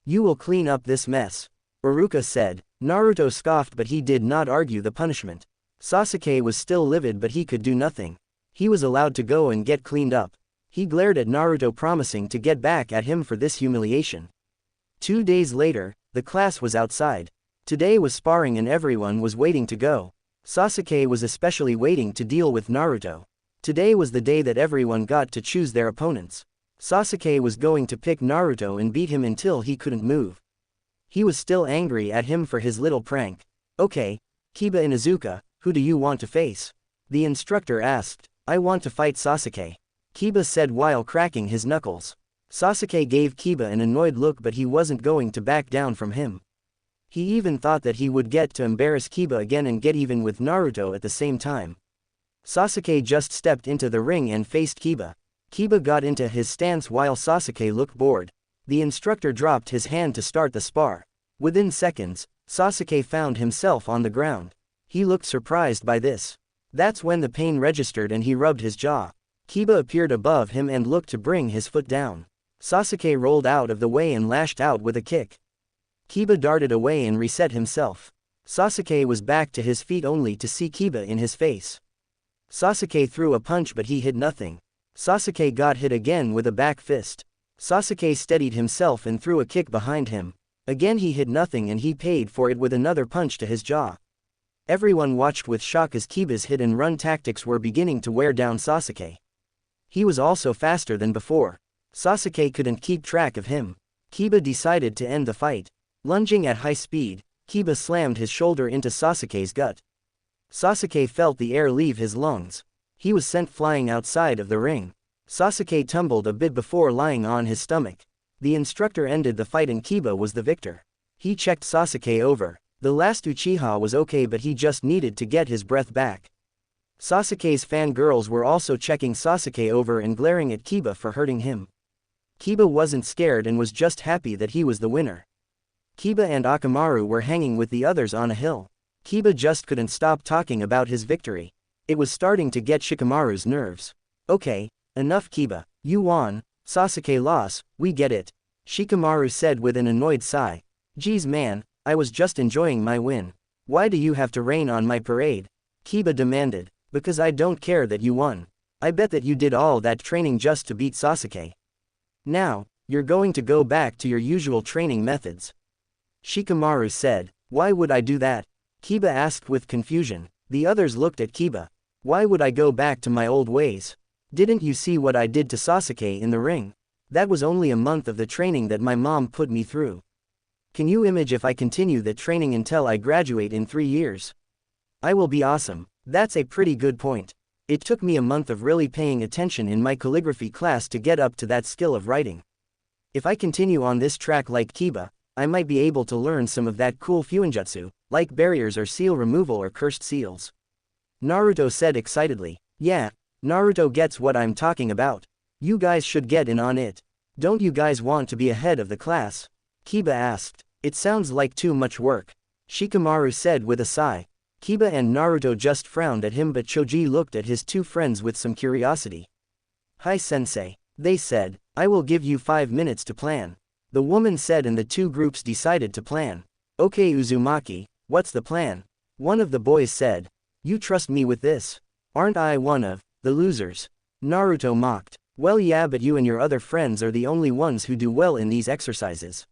You will clean up this mess. Iruka said. Naruto scoffed but he did not argue the punishment. Sasuke was still livid but he could do nothing. He was allowed to go and get cleaned up. He glared at Naruto promising to get back at him for this humiliation. 2 days later, the class was outside. Today was sparring and everyone was waiting to go. Sasuke was especially waiting to deal with Naruto. Today was the day that everyone got to choose their opponents. Sasuke was going to pick Naruto and beat him until he couldn't move. He was still angry at him for his little prank. Okay, Kiba Inuzuka, who do you want to face? The instructor asked. I want to fight Sasuke. Kiba said while cracking his knuckles. Sasuke gave Kiba an annoyed look but he wasn't going to back down from him. He even thought that he would get to embarrass Kiba again and get even with Naruto at the same time. Sasuke just stepped into the ring and faced Kiba. Kiba got into his stance while Sasuke looked bored. The instructor dropped his hand to start the spar. Within seconds, Sasuke found himself on the ground. He looked surprised by this. That's when the pain registered and he rubbed his jaw. Kiba appeared above him and looked to bring his foot down. Sasuke rolled out of the way and lashed out with a kick. Kiba darted away and reset himself. Sasuke was back to his feet only to see Kiba in his face. Sasuke threw a punch but he hit nothing. Sasuke got hit again with a back fist. Sasuke steadied himself and threw a kick behind him. Again he hit nothing and he paid for it with another punch to his jaw. Everyone watched with shock as Kiba's hit and run tactics were beginning to wear down Sasuke. He was also faster than before. Sasuke couldn't keep track of him. Kiba decided to end the fight. Lunging at high speed, Kiba slammed his shoulder into Sasuke's gut. Sasuke felt the air leave his lungs. He was sent flying outside of the ring. Sasuke tumbled a bit before lying on his stomach. The instructor ended the fight and Kiba was the victor. He checked Sasuke over. The last Uchiha was okay but he just needed to get his breath back. Sasuke's fangirls were also checking Sasuke over and glaring at Kiba for hurting him. Kiba wasn't scared and was just happy that he was the winner. Kiba and Akamaru were hanging with the others on a hill. Kiba just couldn't stop talking about his victory. It was starting to get Shikamaru's nerves. Okay, enough Kiba, you won, Sasuke lost, we get it. Shikamaru said with an annoyed sigh. Geez man, I was just enjoying my win. Why do you have to rain on my parade? Kiba demanded. Because I don't care that you won. I bet that you did all that training just to beat Sasuke. Now, you're going to go back to your usual training methods. Shikamaru said. Why would I do that? Kiba asked with confusion. The others looked at Kiba. Why would I go back to my old ways? Didn't you see what I did to Sasuke in the ring? That was only a month of the training that my mom put me through. Can you imagine if I continue that training until I graduate in 3 years? I will be awesome. That's a pretty good point. It took me a month of really paying attention in my calligraphy class to get up to that skill of writing. If I continue on this track like Kiba, I might be able to learn some of that cool fuinjutsu, like barriers or seal removal or cursed seals. Naruto said excitedly. Yeah, Naruto gets what I'm talking about. You guys should get in on it. Don't you guys want to be ahead of the class? Kiba asked. It sounds like too much work. Shikamaru said with a sigh. Kiba and Naruto just frowned at him but Choji looked at his two friends with some curiosity. Hi sensei, they said, I will give you 5 minutes to plan. The woman said and the two groups decided to plan. Okay Uzumaki, what's the plan? One of the boys said. You trust me with this? Aren't I one of the losers? Naruto mocked. Well yeah but you and your other friends are the only ones who do well in these exercises.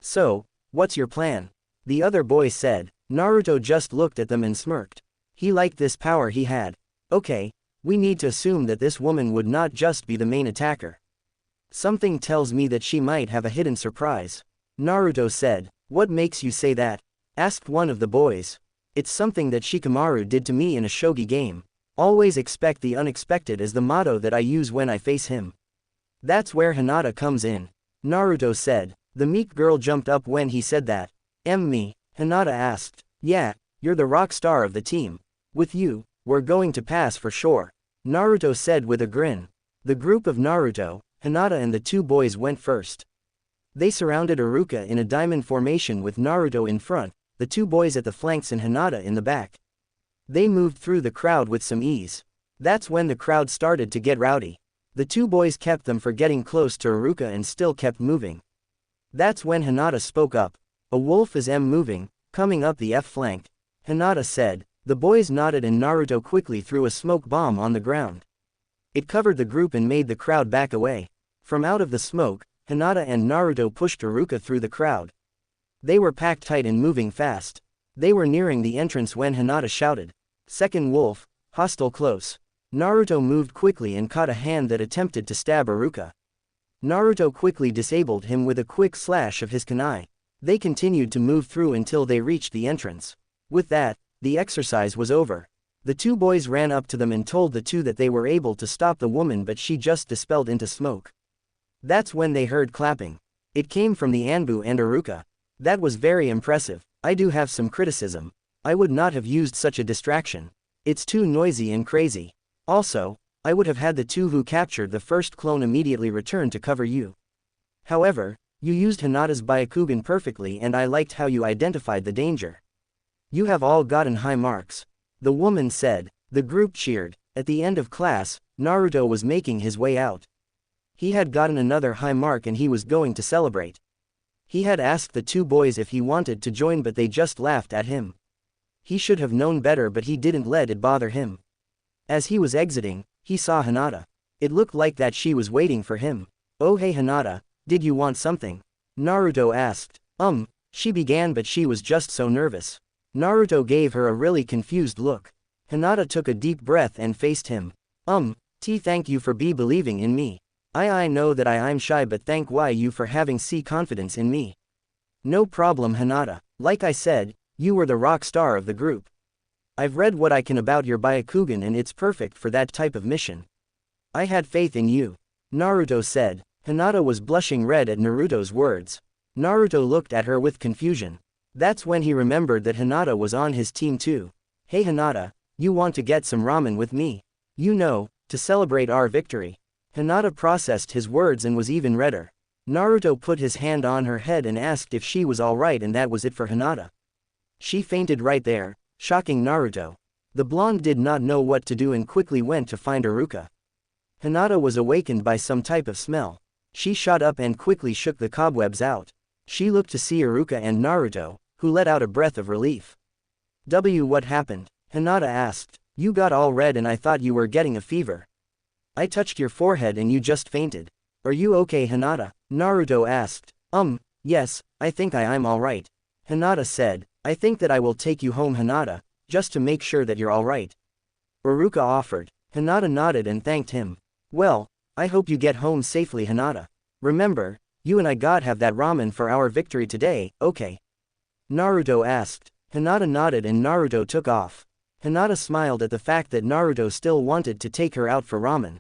So, what's your plan? The other boy said. Naruto just looked at them and smirked. He liked this power he had. Okay, we need to assume that this woman would not just be the main attacker. Something tells me that she might have a hidden surprise. Naruto said. What makes you say that? Asked one of the boys. It's something that Shikamaru did to me in a shogi game. Always expect the unexpected is the motto that I use when I face him. That's where Hinata comes in. Naruto said. The meek girl jumped up when he said that. Me? Hinata asked. Yeah, you're the rock star of the team. With you, we're going to pass for sure. Naruto said with a grin. The group of Naruto, Hinata and the two boys went first. They surrounded Iruka in a diamond formation with Naruto in front, the two boys at the flanks and Hinata in the back. They moved through the crowd with some ease. That's when the crowd started to get rowdy. The two boys kept them from getting close to Iruka and still kept moving. That's when Hinata spoke up. A wolf is moving, coming up the F flank. Hinata said. The boys nodded and Naruto quickly threw a smoke bomb on the ground. It covered the group and made the crowd back away. From out of the smoke, Hinata and Naruto pushed Iruka through the crowd. They were packed tight and moving fast. They were nearing the entrance when Hinata shouted. Second wolf, hostile close. Naruto moved quickly and caught a hand that attempted to stab Iruka. Naruto quickly disabled him with a quick slash of his kunai. They continued to move through until they reached the entrance. With that, the exercise was over. The two boys ran up to them and told the two that they were able to stop the woman but she just dispelled into smoke. That's when they heard clapping. It came from the Anbu and Iruka. That was very impressive. I do have some criticism. I would not have used such a distraction. It's too noisy and crazy. Also, I would have had the two who captured the first clone immediately return to cover you. However, you used Hinata's Byakugan perfectly and I liked how you identified the danger. You have all gotten high marks. The woman said. The group cheered. At the end of class, Naruto was making his way out. He had gotten another high mark and he was going to celebrate. He had asked the two boys if he wanted to join but they just laughed at him. He should have known better but he didn't let it bother him. As he was exiting, he saw Hinata. It looked like that she was waiting for him. Oh hey Hinata, did you want something? Naruto asked. She began but she was just so nervous. Naruto gave her a really confused look. Hinata took a deep breath and faced him. Thank you for believing in me. I know that I'm shy but thank you for having confidence in me. No problem Hinata, like I said, you were the rock star of the group. I've read what I can about your Byakugan and it's perfect for that type of mission. I had faith in you. Naruto said. Hinata was blushing red at Naruto's words. Naruto looked at her with confusion. That's when he remembered that Hinata was on his team too. Hey Hinata, you want to get some ramen with me? You know, to celebrate our victory. Hinata processed his words and was even redder. Naruto put his hand on her head and asked if she was alright and that was it for Hinata. She fainted right there, shocking Naruto. The blonde did not know what to do and quickly went to find Iruka. Hinata was awakened by some type of smell. She shot up and quickly shook the cobwebs out. She looked to see Iruka and Naruto, who let out a breath of relief. What happened? Hinata asked. You got all red and I thought you were getting a fever. I touched your forehead and you just fainted. Are you okay Hinata? Naruto asked. Yes, I think I'm alright. Hinata said. I think that I will take you home Hinata, just to make sure that you're alright. Iruka offered. Hinata nodded and thanked him. Well, I hope you get home safely Hinata. Remember, you and I got have that ramen for our victory today, okay? Naruto asked. Hinata nodded and Naruto took off. Hinata smiled at the fact that Naruto still wanted to take her out for ramen.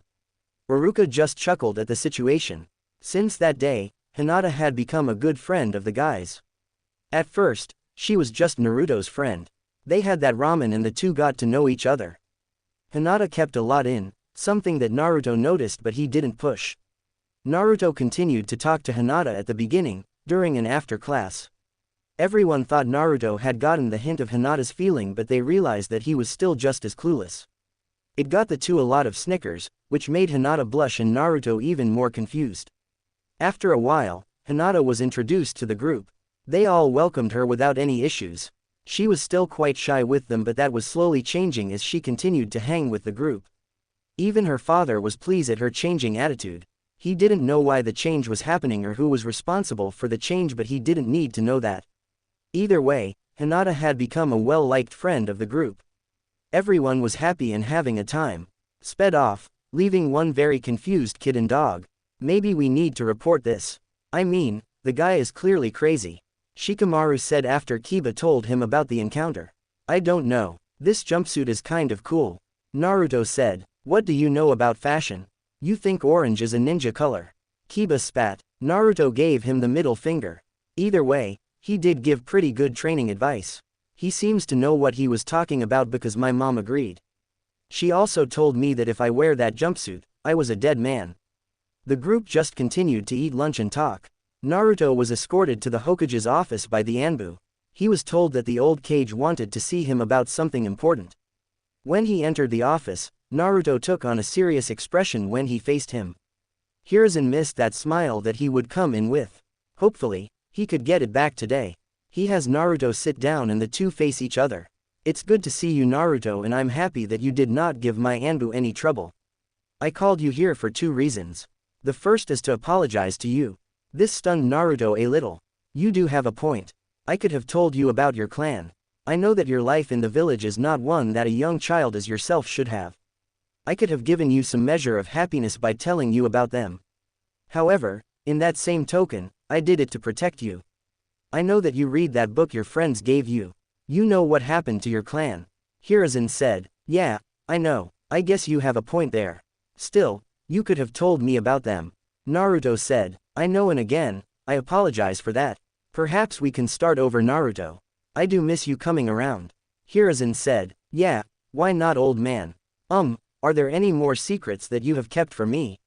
Iruka just chuckled at the situation. Since that day, Hinata had become a good friend of the guys. At first, she was just Naruto's friend. They had that ramen and the two got to know each other. Hinata kept a lot in, something that Naruto noticed but he didn't push. Naruto continued to talk to Hinata at the beginning, during and after class. Everyone thought Naruto had gotten the hint of Hinata's feeling but they realized that he was still just as clueless. It got the two a lot of snickers, which made Hinata blush and Naruto even more confused. After a while, Hinata was introduced to the group. They all welcomed her without any issues. She was still quite shy with them but that was slowly changing as she continued to hang with the group. Even her father was pleased at her changing attitude. He didn't know why the change was happening or who was responsible for the change but he didn't need to know that. Either way, Hinata had become a well-liked friend of the group. Everyone was happy and having a time. Sped off, leaving one very confused kid and dog. Maybe we need to report this. I mean, the guy is clearly crazy. Shikamaru said after Kiba told him about the encounter. I don't know. This jumpsuit is kind of cool. Naruto said. What do you know about fashion? You think orange is a ninja color. Kiba spat. Naruto gave him the middle finger. Either way, he did give pretty good training advice. He seems to know what he was talking about because my mom agreed. She also told me that if I wear that jumpsuit, I was a dead man. The group just continued to eat lunch and talk. Naruto was escorted to the Hokage's office by the Anbu. He was told that the old Kage wanted to see him about something important. When he entered the office, Naruto took on a serious expression when he faced him. Hiruzen missed that smile that he would come in with. Hopefully, he could get it back today. He has Naruto sit down and the two face each other. It's good to see you Naruto and I'm happy that you did not give my Anbu any trouble. I called you here for two reasons. The first is to apologize to you. This stunned Naruto a little. You do have a point. I could have told you about your clan. I know that your life in the village is not one that a young child as yourself should have. I could have given you some measure of happiness by telling you about them. However, in that same token, I did it to protect you. I know that you read that book your friends gave you. You know what happened to your clan. Hiruzen said. Yeah, I know. I guess you have a point there. Still, you could have told me about them. Naruto said. I know and again, I apologize for that. Perhaps we can start over Naruto. I do miss you coming around. Hiruzen said. Yeah, why not old man? Are there any more secrets that you have kept from me?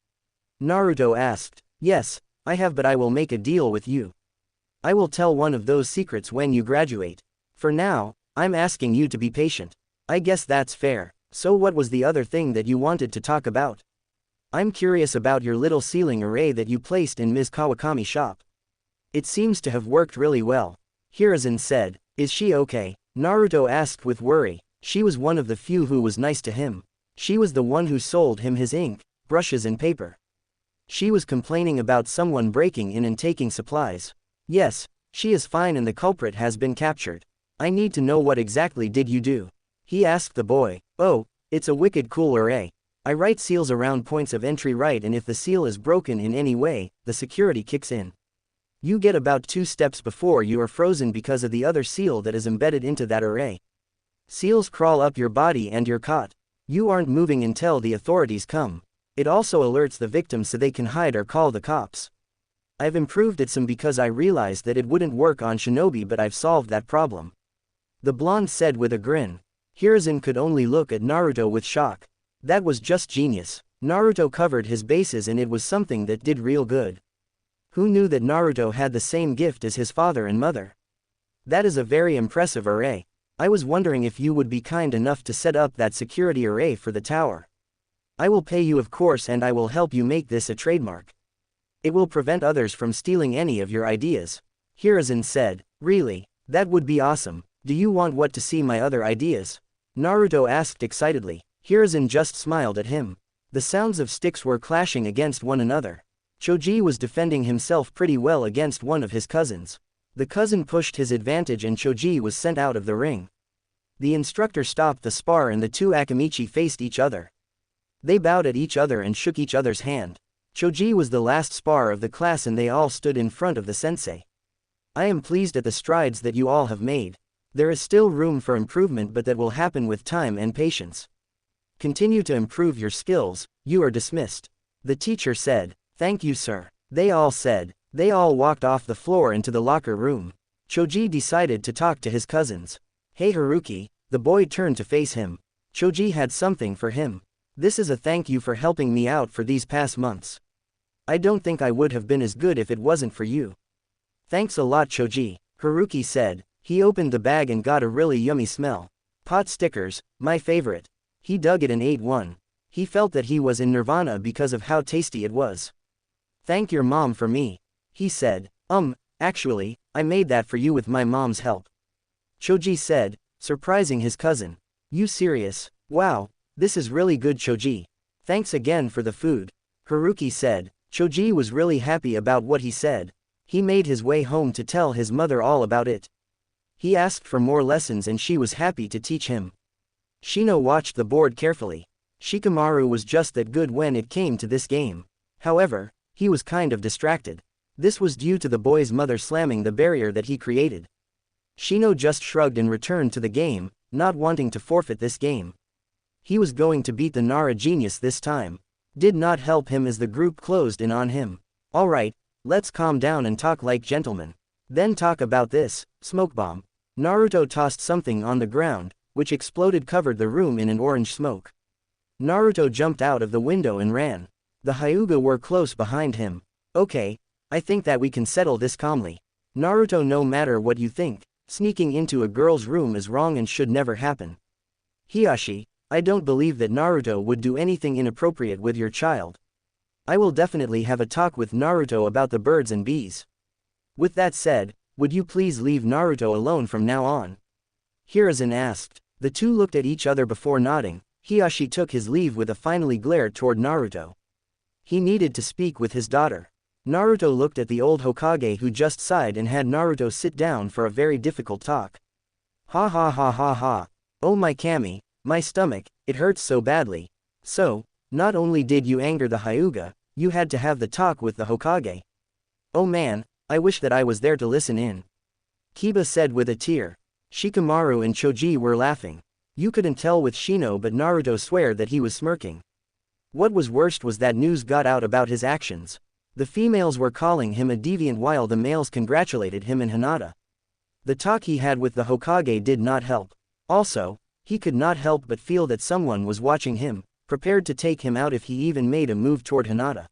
Naruto asked. Yes, I have but I will make a deal with you. I will tell one of those secrets when you graduate. For now, I'm asking you to be patient. I guess that's fair. So what was the other thing that you wanted to talk about? I'm curious about your little ceiling array that you placed in Ms. Kawakami's shop. It seems to have worked really well. Hiruzen said. Is she okay? Naruto asked with worry. She was one of the few who was nice to him. She was the one who sold him his ink, brushes and paper. She was complaining about someone breaking in and taking supplies. Yes, she is fine and the culprit has been captured. I need to know what exactly did you do? He asked the boy. Oh, it's a wicked cool array. I write seals around points of entry right, and if the seal is broken in any way, the security kicks in. You get about 2 steps before you are frozen because of the other seal that is embedded into that array. Seals crawl up your body and you're caught. You aren't moving until the authorities come. It also alerts the victim so they can hide or call the cops. I've improved it some because I realized that it wouldn't work on Shinobi, but I've solved that problem. The blonde said with a grin. Hiruzen could only look at Naruto with shock. That was just genius. Naruto covered his bases and it was something that did real good. Who knew that Naruto had the same gift as his father and mother? That is a very impressive array. I was wondering if you would be kind enough to set up that security array for the tower. I will pay you of course, and I will help you make this a trademark. It will prevent others from stealing any of your ideas. Hiruzen said. Really? That would be awesome. Do you want to see my other ideas? Naruto asked excitedly. Hiruzen just smiled at him. The sounds of sticks were clashing against one another. Choji was defending himself pretty well against one of his cousins. The cousin pushed his advantage and Choji was sent out of the ring. The instructor stopped the spar and the two Akamichi faced each other. They bowed at each other and shook each other's hand. Choji was the last spar of the class and they all stood in front of the sensei. I am pleased at the strides that you all have made. There is still room for improvement, but that will happen with time and patience. Continue to improve your skills. You are dismissed. The teacher said. Thank you, sir. They all said. They all walked off the floor into the locker room. Choji decided to talk to his cousins. Hey Haruki, the boy turned to face him. Choji had something for him. This is a thank you for helping me out for these past months. I don't think I would have been as good if it wasn't for you. Thanks a lot, Choji, Haruki said. He opened the bag and got a really yummy smell. Pot stickers, my favorite. He dug it and ate one. He felt that he was in nirvana because of how tasty it was. Thank your mom for me. He said. Actually, I made that for you with my mom's help. Choji said, surprising his cousin. You serious? Wow, this is really good, Choji. Thanks again for the food. Haruki said. Choji was really happy about what he said. He made his way home to tell his mother all about it. He asked for more lessons and she was happy to teach him. Shino watched the board carefully. Shikamaru was just that good when it came to this game. However, he was kind of distracted. This was due to the boy's mother slamming the barrier that he created. Shino just shrugged and returned to the game, not wanting to forfeit this game. He was going to beat the Nara genius this time. Did not help him as the group closed in on him. Alright, let's calm down and talk like gentlemen. Then talk about this, smoke bomb. Naruto tossed something on the ground, which exploded, covered the room in an orange smoke. Naruto jumped out of the window and ran. The Hyuga were close behind him. Okay, I think that we can settle this calmly. Naruto, no matter what you think, sneaking into a girl's room is wrong and should never happen. Hiyashi, I don't believe that Naruto would do anything inappropriate with your child. I will definitely have a talk with Naruto about the birds and bees. With that said, would you please leave Naruto alone from now on? Hiruzen asked. The two looked at each other before nodding. Hiyashi took his leave with a finally glare toward Naruto. He needed to speak with his daughter. Naruto looked at the old Hokage who just sighed and had Naruto sit down for a very difficult talk. Ha ha ha ha ha. Oh my Kami, my stomach, it hurts so badly. So, not only did you anger the Hyuga, you had to have the talk with the Hokage. Oh man, I wish that I was there to listen in. Kiba said with a tear. Shikamaru and Choji were laughing. You couldn't tell with Shino, but Naruto swore that he was smirking. What was worst was that news got out about his actions. The females were calling him a deviant while the males congratulated him and Hinata. The talk he had with the Hokage did not help. Also, he could not help but feel that someone was watching him, prepared to take him out if he even made a move toward Hinata.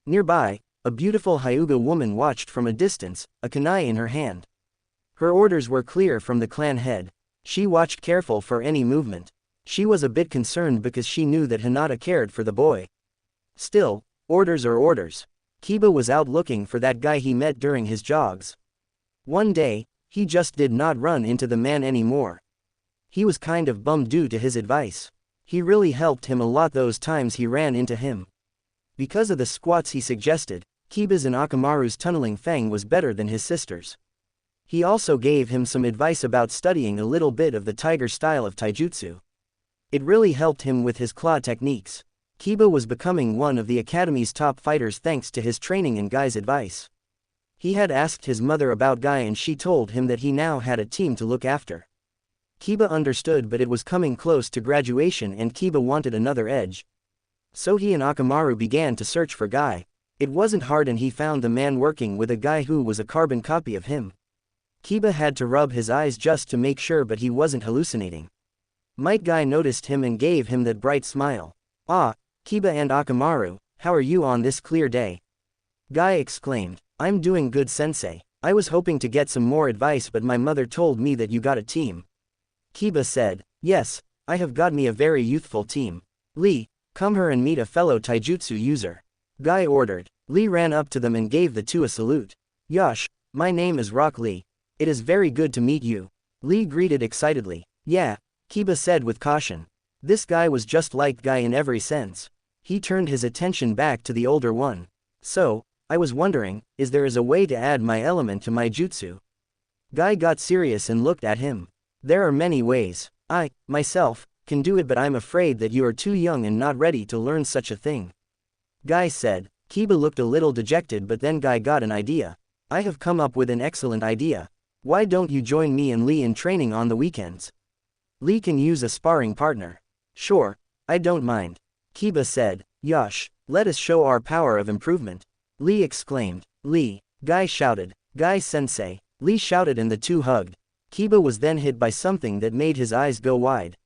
Nearby, a beautiful Hyuga woman watched from a distance, a kunai in her hand. Her orders were clear from the clan head. She watched careful for any movement. She was a bit concerned because she knew that Hinata cared for the boy. Still, orders are orders. Kiba was out looking for that guy he met during his jogs. One day, he just did not run into the man anymore. He was kind of bummed due to his advice. He really helped him a lot those times he ran into him. Because of the squats he suggested, Kiba's and Akamaru's tunneling fang was better than his sister's. He also gave him some advice about studying a little bit of the tiger style of taijutsu. It really helped him with his claw techniques. Kiba was becoming one of the academy's top fighters thanks to his training and Guy's advice. He had asked his mother about Guy and she told him that he now had a team to look after. Kiba understood, but it was coming close to graduation and Kiba wanted another edge. So he and Akamaru began to search for Guy. It wasn't hard and he found the man working with a guy who was a carbon copy of him. Kiba had to rub his eyes just to make sure, but he wasn't hallucinating. Might Guy noticed him and gave him that bright smile. "Ah, Kiba and Akamaru, how are you on this clear day?" Guy exclaimed. "I'm doing good, sensei. I was hoping to get some more advice but my mother told me that you got a team." Kiba said, "Yes, I have got me a very youthful team. Lee, come here and meet a fellow taijutsu user." Guy ordered. Lee ran up to them and gave the two a salute. "Yosh, my name is Rock Lee. It is very good to meet you." Lee greeted excitedly. "Yeah," Kiba said with caution. This guy was just like Guy in every sense. He turned his attention back to the older one. "So, I was wondering, is there a way to add my element to my jutsu?" Guy got serious and looked at him. "There are many ways. I, myself, can do it but I'm afraid that you are too young and not ready to learn such a thing," Guy said. Kiba looked a little dejected but then Guy got an idea. "I have come up with an excellent idea. Why don't you join me and Lee in training on the weekends? Lee can use a sparring partner." "Sure, I don't mind," Kiba said. "Yosh, let us show our power of improvement," Lee exclaimed. "Lee," Guy shouted. "Guy sensei," Lee shouted and the two hugged. Kiba was then hit by something that made his eyes go wide.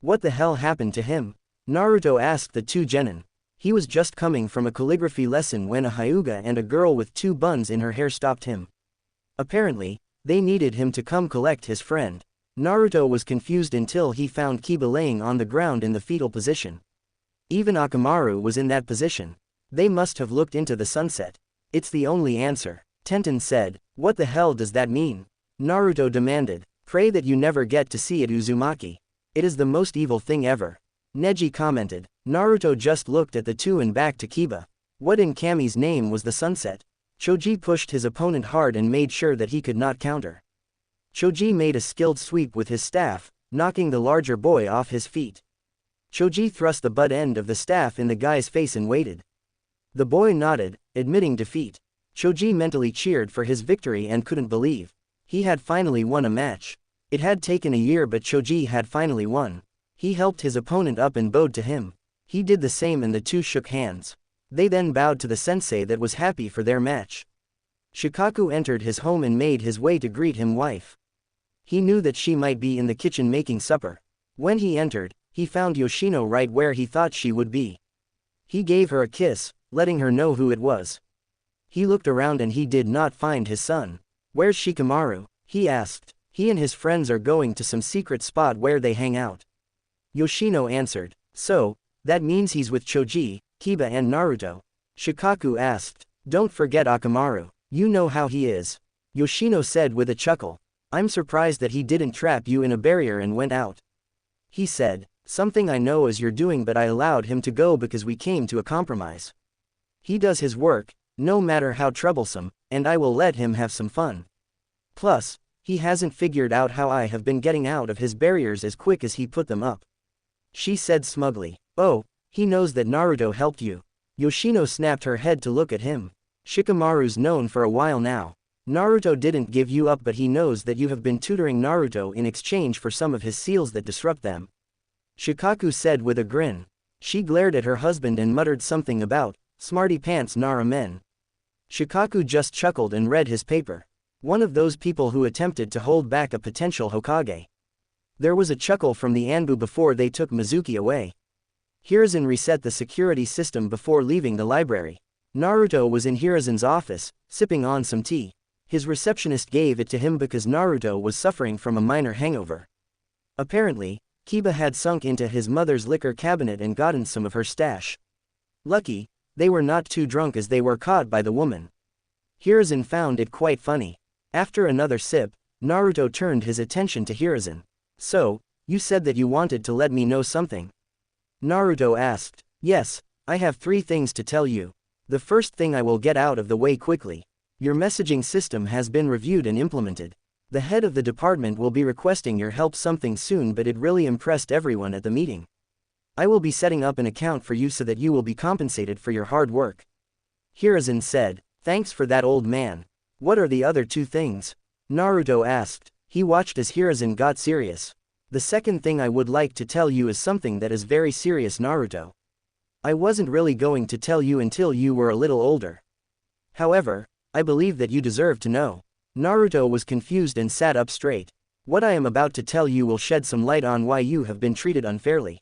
What the hell happened to him? Naruto asked the two genin. He was just coming from a calligraphy lesson when a hyuga and a girl with two buns in her hair stopped him. Apparently, they needed him to come collect his friend. Naruto was confused until he found Kiba laying on the ground in the fetal position. Even Akamaru was in that position. They must have looked into the sunset. It's the only answer. Tenten said. "What the hell does that mean?" Naruto demanded. "Pray that you never get to see it, Uzumaki. It is the most evil thing ever," Neji commented. Naruto just looked at the two and back to Kiba. What in Kami's name was the sunset? Choji pushed his opponent hard and made sure that he could not counter. Choji made a skilled sweep with his staff, knocking the larger boy off his feet. Choji thrust the butt end of the staff in the guy's face and waited. The boy nodded, admitting defeat. Choji mentally cheered for his victory and couldn't believe he had finally won a match. It had taken a year but Choji had finally won. He helped his opponent up and bowed to him. He did the same and the two shook hands. They then bowed to the sensei that was happy for their match. Shikaku entered his home and made his way to greet him wife. He knew that she might be in the kitchen making supper. When he entered, he found Yoshino right where he thought she would be. He gave her a kiss, letting her know who it was. He looked around and he did not find his son. "Where's Shikamaru?" he asked. "He and his friends are going to some secret spot where they hang out," Yoshino answered. "So, that means he's with Choji, Kiba and Naruto?" Shikaku asked. "Don't forget Akamaru. You know how he is," Yoshino said with a chuckle. "I'm surprised that he didn't trap you in a barrier and went out," he said. "Something I know is you're doing but I allowed him to go because we came to a compromise. He does his work, no matter how troublesome, and I will let him have some fun. Plus, he hasn't figured out how I have been getting out of his barriers as quick as he put them up," she said smugly. "Oh, he knows that Naruto helped you." Yoshino snapped her head to look at him. "Shikamaru's known for a while now. Naruto didn't give you up but he knows that you have been tutoring Naruto in exchange for some of his seals that disrupt them," Shikaku said with a grin. She glared at her husband and muttered something about smarty pants Nara men. Shikaku just chuckled and read his paper. One of those people who attempted to hold back a potential Hokage. There was a chuckle from the Anbu before they took Mizuki away. Hiruzen reset the security system before leaving the library. Naruto was in Hiruzen's office, sipping on some tea. His receptionist gave it to him because Naruto was suffering from a minor hangover. Apparently, Kiba had sunk into his mother's liquor cabinet and gotten some of her stash. Lucky, they were not too drunk as they were caught by the woman. Hiruzen found it quite funny. After another sip, Naruto turned his attention to Hiruzen. "So, you said that you wanted to let me know something?" Naruto asked. "Yes, I have 3 things to tell you. The first thing I will get out of the way quickly. Your messaging system has been reviewed and implemented. The head of the department will be requesting your help something soon, but it really impressed everyone at the meeting. I will be setting up an account for you so that you will be compensated for your hard work. Hiruzen said, thanks for that, old man. What are the other 2 things? Naruto asked. He watched as Hiruzen got serious. The second thing I would like to tell you is something that is very serious, Naruto. I wasn't really going to tell you until you were a little older. However, I believe that you deserve to know. Naruto was confused and sat up straight. What I am about to tell you will shed some light on why you have been treated unfairly.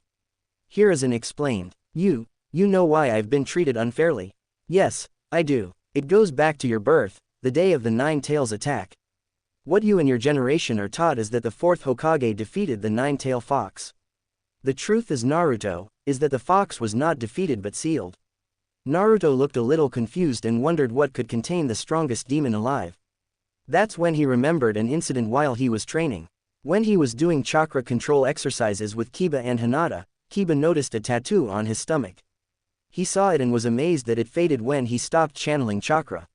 Hiruzen explained. You know why I've been treated unfairly? Yes, I do. It goes back to your birth, the day of the 9 Tails attack. What you and your generation are taught is that the 4th Hokage defeated the 9-tailed fox. The truth is, Naruto, is that the fox was not defeated but sealed. Naruto looked a little confused and wondered what could contain the strongest demon alive. That's when he remembered an incident while he was training. When he was doing chakra control exercises with Kiba and Hinata, Kiba noticed a tattoo on his stomach. He saw it and was amazed that it faded when he stopped channeling chakra.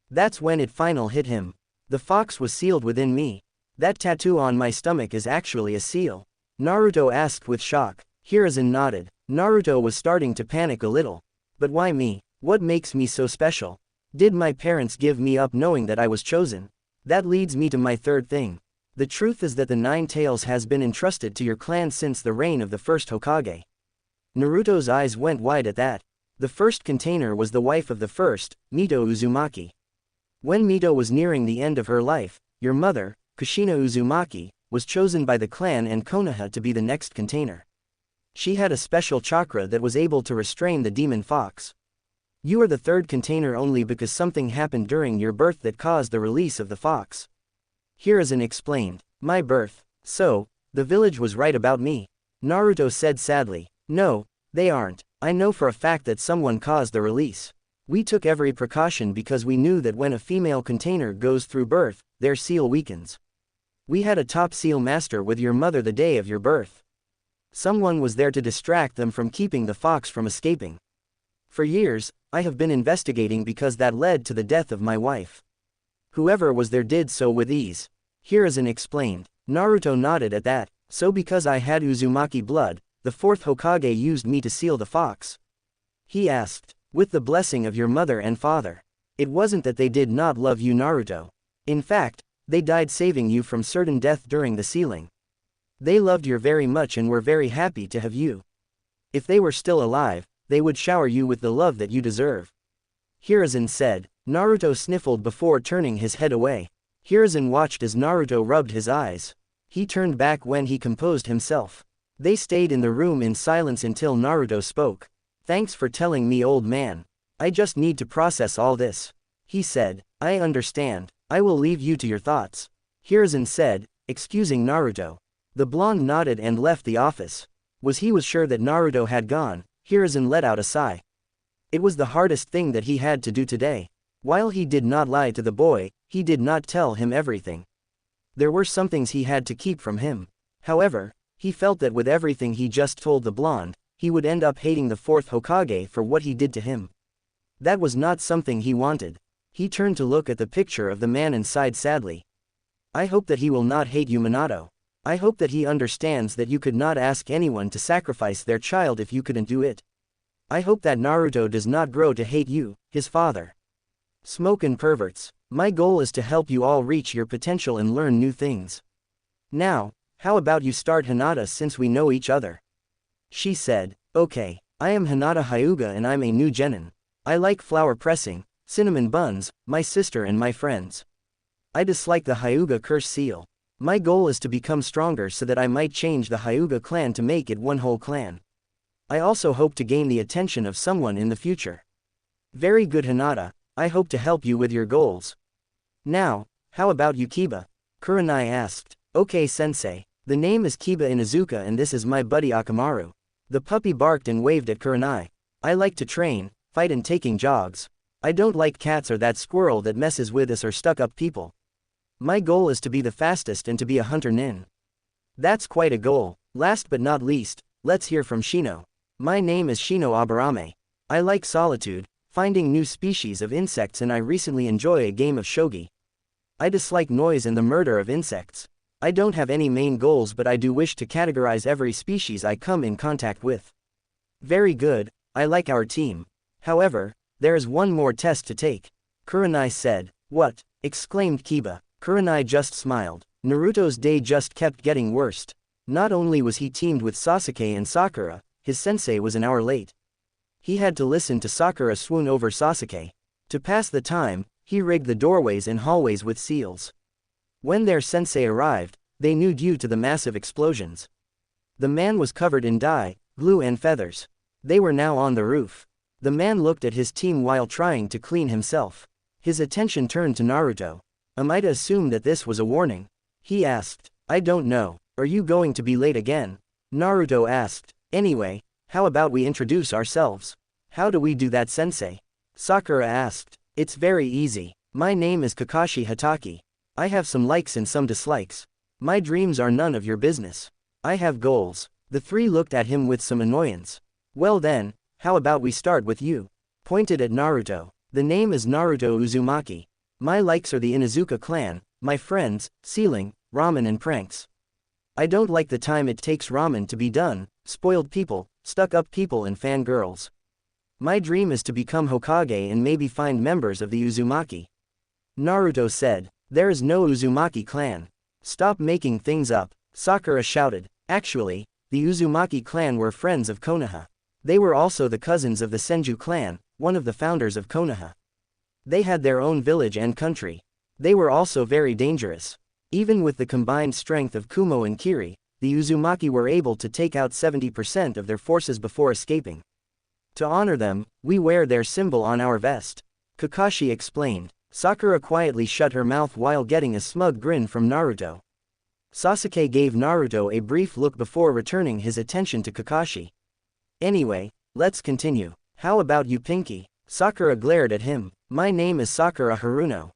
That's when it finally hit him. The fox was sealed within me. That tattoo on my stomach is actually a seal. Naruto asked with shock. Hiruzen nodded. Naruto was starting to panic a little. But why me? What makes me so special? Did my parents give me up knowing that I was chosen? That leads me to my third thing. The truth is that the 9 Tails has been entrusted to your clan since the reign of the first Hokage. Naruto's eyes went wide at that. The first container was the wife of the first, Mito Uzumaki. When Mito was nearing the end of her life, your mother, Kushina Uzumaki, was chosen by the clan and Konoha to be the next container. She had a special chakra that was able to restrain the demon fox. You are the third container only because something happened during your birth that caused the release of the fox. Hiruzen explained. My birth. So, the village was right about me. Naruto said sadly. No, they aren't. I know for a fact that someone caused the release. We took every precaution because we knew that when a female container goes through birth, their seal weakens. We had a top seal master with your mother the day of your birth. Someone was there to distract them from keeping the fox from escaping. For years, I have been investigating because that led to the death of my wife. Whoever was there did so with ease. Hiruzen explained. Naruto nodded at that. So because I had Uzumaki blood, the 4th Hokage used me to seal the fox? He asked. With the blessing of your mother and father. It wasn't that they did not love you, Naruto. In fact, they died saving you from certain death during the sealing. They loved you very much and were very happy to have you. If they were still alive, they would shower you with the love that you deserve. Hiruzen said. Naruto sniffled before turning his head away. Hiruzen watched as Naruto rubbed his eyes. He turned back when he composed himself. They stayed in the room in silence until Naruto spoke. Thanks for telling me, old man. I just need to process all this. He said. I understand. I will leave you to your thoughts. Hiruzen said, excusing Naruto. The blonde nodded and left the office. He was sure that Naruto had gone. Hiruzen let out a sigh. It was the hardest thing that he had to do today. While he did not lie to the boy, he did not tell him everything. There were some things he had to keep from him. However, he felt that with everything he just told the blonde, he would end up hating the 4th Hokage for what he did to him. That was not something he wanted. He turned to look at the picture of the man and sighed sadly. I hope that he will not hate you, Minato. I hope that he understands that you could not ask anyone to sacrifice their child if you couldn't do it. I hope that Naruto does not grow to hate you, his father. Smoke and perverts. My goal is to help you all reach your potential and learn new things. Now, how about you start, Hinata, since we know each other? She said. Okay, I am Hinata Hyuga and I'm a new genin. I like flower pressing, cinnamon buns, my sister and my friends. I dislike the Hyuga curse seal. My goal is to become stronger so that I might change the Hyuga clan to make it one whole clan. I also hope to gain the attention of someone in the future. Very good, Hinata, I hope to help you with your goals. Now, how about you, Kiba? Kurenai asked. Okay, sensei. The name is Kiba Inuzuka and this is my buddy Akamaru. The puppy barked and waved at Kurenai. I like to train, fight and taking jogs. I don't like cats or that squirrel that messes with us or stuck-up people. My goal is to be the fastest and to be a hunter nin. That's quite a goal. Last but not least, let's hear from Shino. My name is Shino Aburame. I like solitude, finding new species of insects, and I recently enjoy a game of shogi. I dislike noise and the murder of insects. I don't have any main goals, but I do wish to categorize every species I come in contact with. Very good, I like our team. However, there is one more test to take. Kurenai said. What? Exclaimed Kiba. Kurenai just smiled. Naruto's day just kept getting worse. Not only was he teamed with Sasuke and Sakura, his sensei was an hour late. He had to listen to Sakura swoon over Sasuke. To pass the time, he rigged the doorways and hallways with seals. When their sensei arrived, they knew due to the massive explosions. The man was covered in dye, glue and feathers. They were now on the roof. The man looked at his team while trying to clean himself. His attention turned to Naruto. Am I to assume that this was a warning? He asked. I don't know. Are you going to be late again? Naruto asked. Anyway, how about we introduce ourselves? How do we do that, sensei? Sakura asked. It's very easy. My name is Kakashi Hatake. I have some likes and some dislikes. My dreams are none of your business. I have goals. The three looked at him with some annoyance. Well then, how about we start with you? Pointed at Naruto. The name is Naruto Uzumaki. My likes are the Inuzuka clan, my friends, sealing, ramen and pranks. I don't like the time it takes ramen to be done, spoiled people, stuck-up people and fangirls. My dream is to become Hokage and maybe find members of the Uzumaki. Naruto said. There is no Uzumaki clan. Stop making things up, Sakura shouted. Actually, the Uzumaki clan were friends of Konoha. They were also the cousins of the Senju clan, one of the founders of Konoha. They had their own village and country. They were also very dangerous. Even with the combined strength of Kumo and Kiri, the Uzumaki were able to take out 70% of their forces before escaping. To honor them, we wear their symbol on our vest. Kakashi explained. Sakura quietly shut her mouth while getting a smug grin from Naruto. Sasuke gave Naruto a brief look before returning his attention to Kakashi. Anyway, let's continue. How about you, Pinky? Sakura glared at him. My name is Sakura Haruno.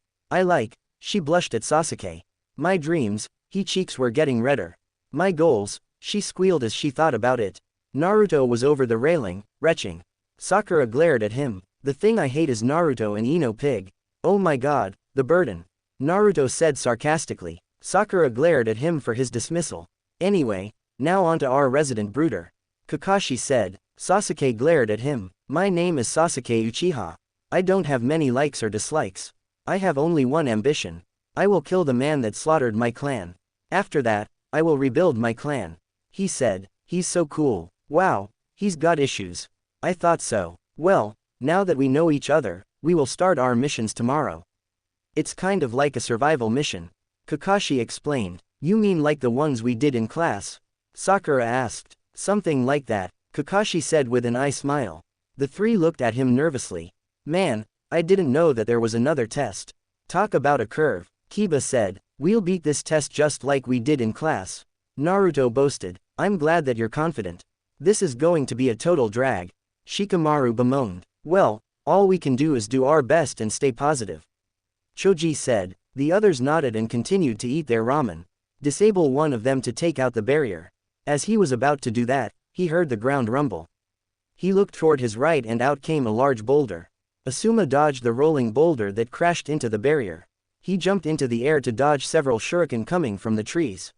She blushed at Sasuke. My dreams, her cheeks were getting redder. My goals, she squealed as she thought about it. Naruto was over the railing, retching. Sakura glared at him. The thing I hate is Naruto and Ino Pig. Oh my god, the burden. Naruto said sarcastically. Sakura glared at him for his dismissal. Anyway, now on to our resident brooder. Kakashi said. Sasuke glared at him. My name is Sasuke Uchiha. I don't have many likes or dislikes. I have only one ambition. I will kill the man that slaughtered my clan. After that, I will rebuild my clan. He said. He's so cool. Wow, he's got issues. I thought so. Well, now that we know each other, we will start our missions tomorrow. It's kind of like a survival mission. Kakashi explained. You mean like the ones we did in class? Sakura asked. Something like that, Kakashi said with an eye smile. The three looked at him nervously. Man, I didn't know that there was another test. Talk about a curve, Kiba said. We'll beat this test just like we did in class. Naruto boasted. I'm glad that you're confident. This is going to be a total drag. Shikamaru bemoaned. Well, all we can do is do our best and stay positive. Choji said. The others nodded and continued to eat their ramen. Disable one of them to take out the barrier. As he was about to do that, he heard the ground rumble. He looked toward his right and out came a large boulder. Asuma dodged the rolling boulder that crashed into the barrier. He jumped into the air to dodge several shuriken coming from the trees.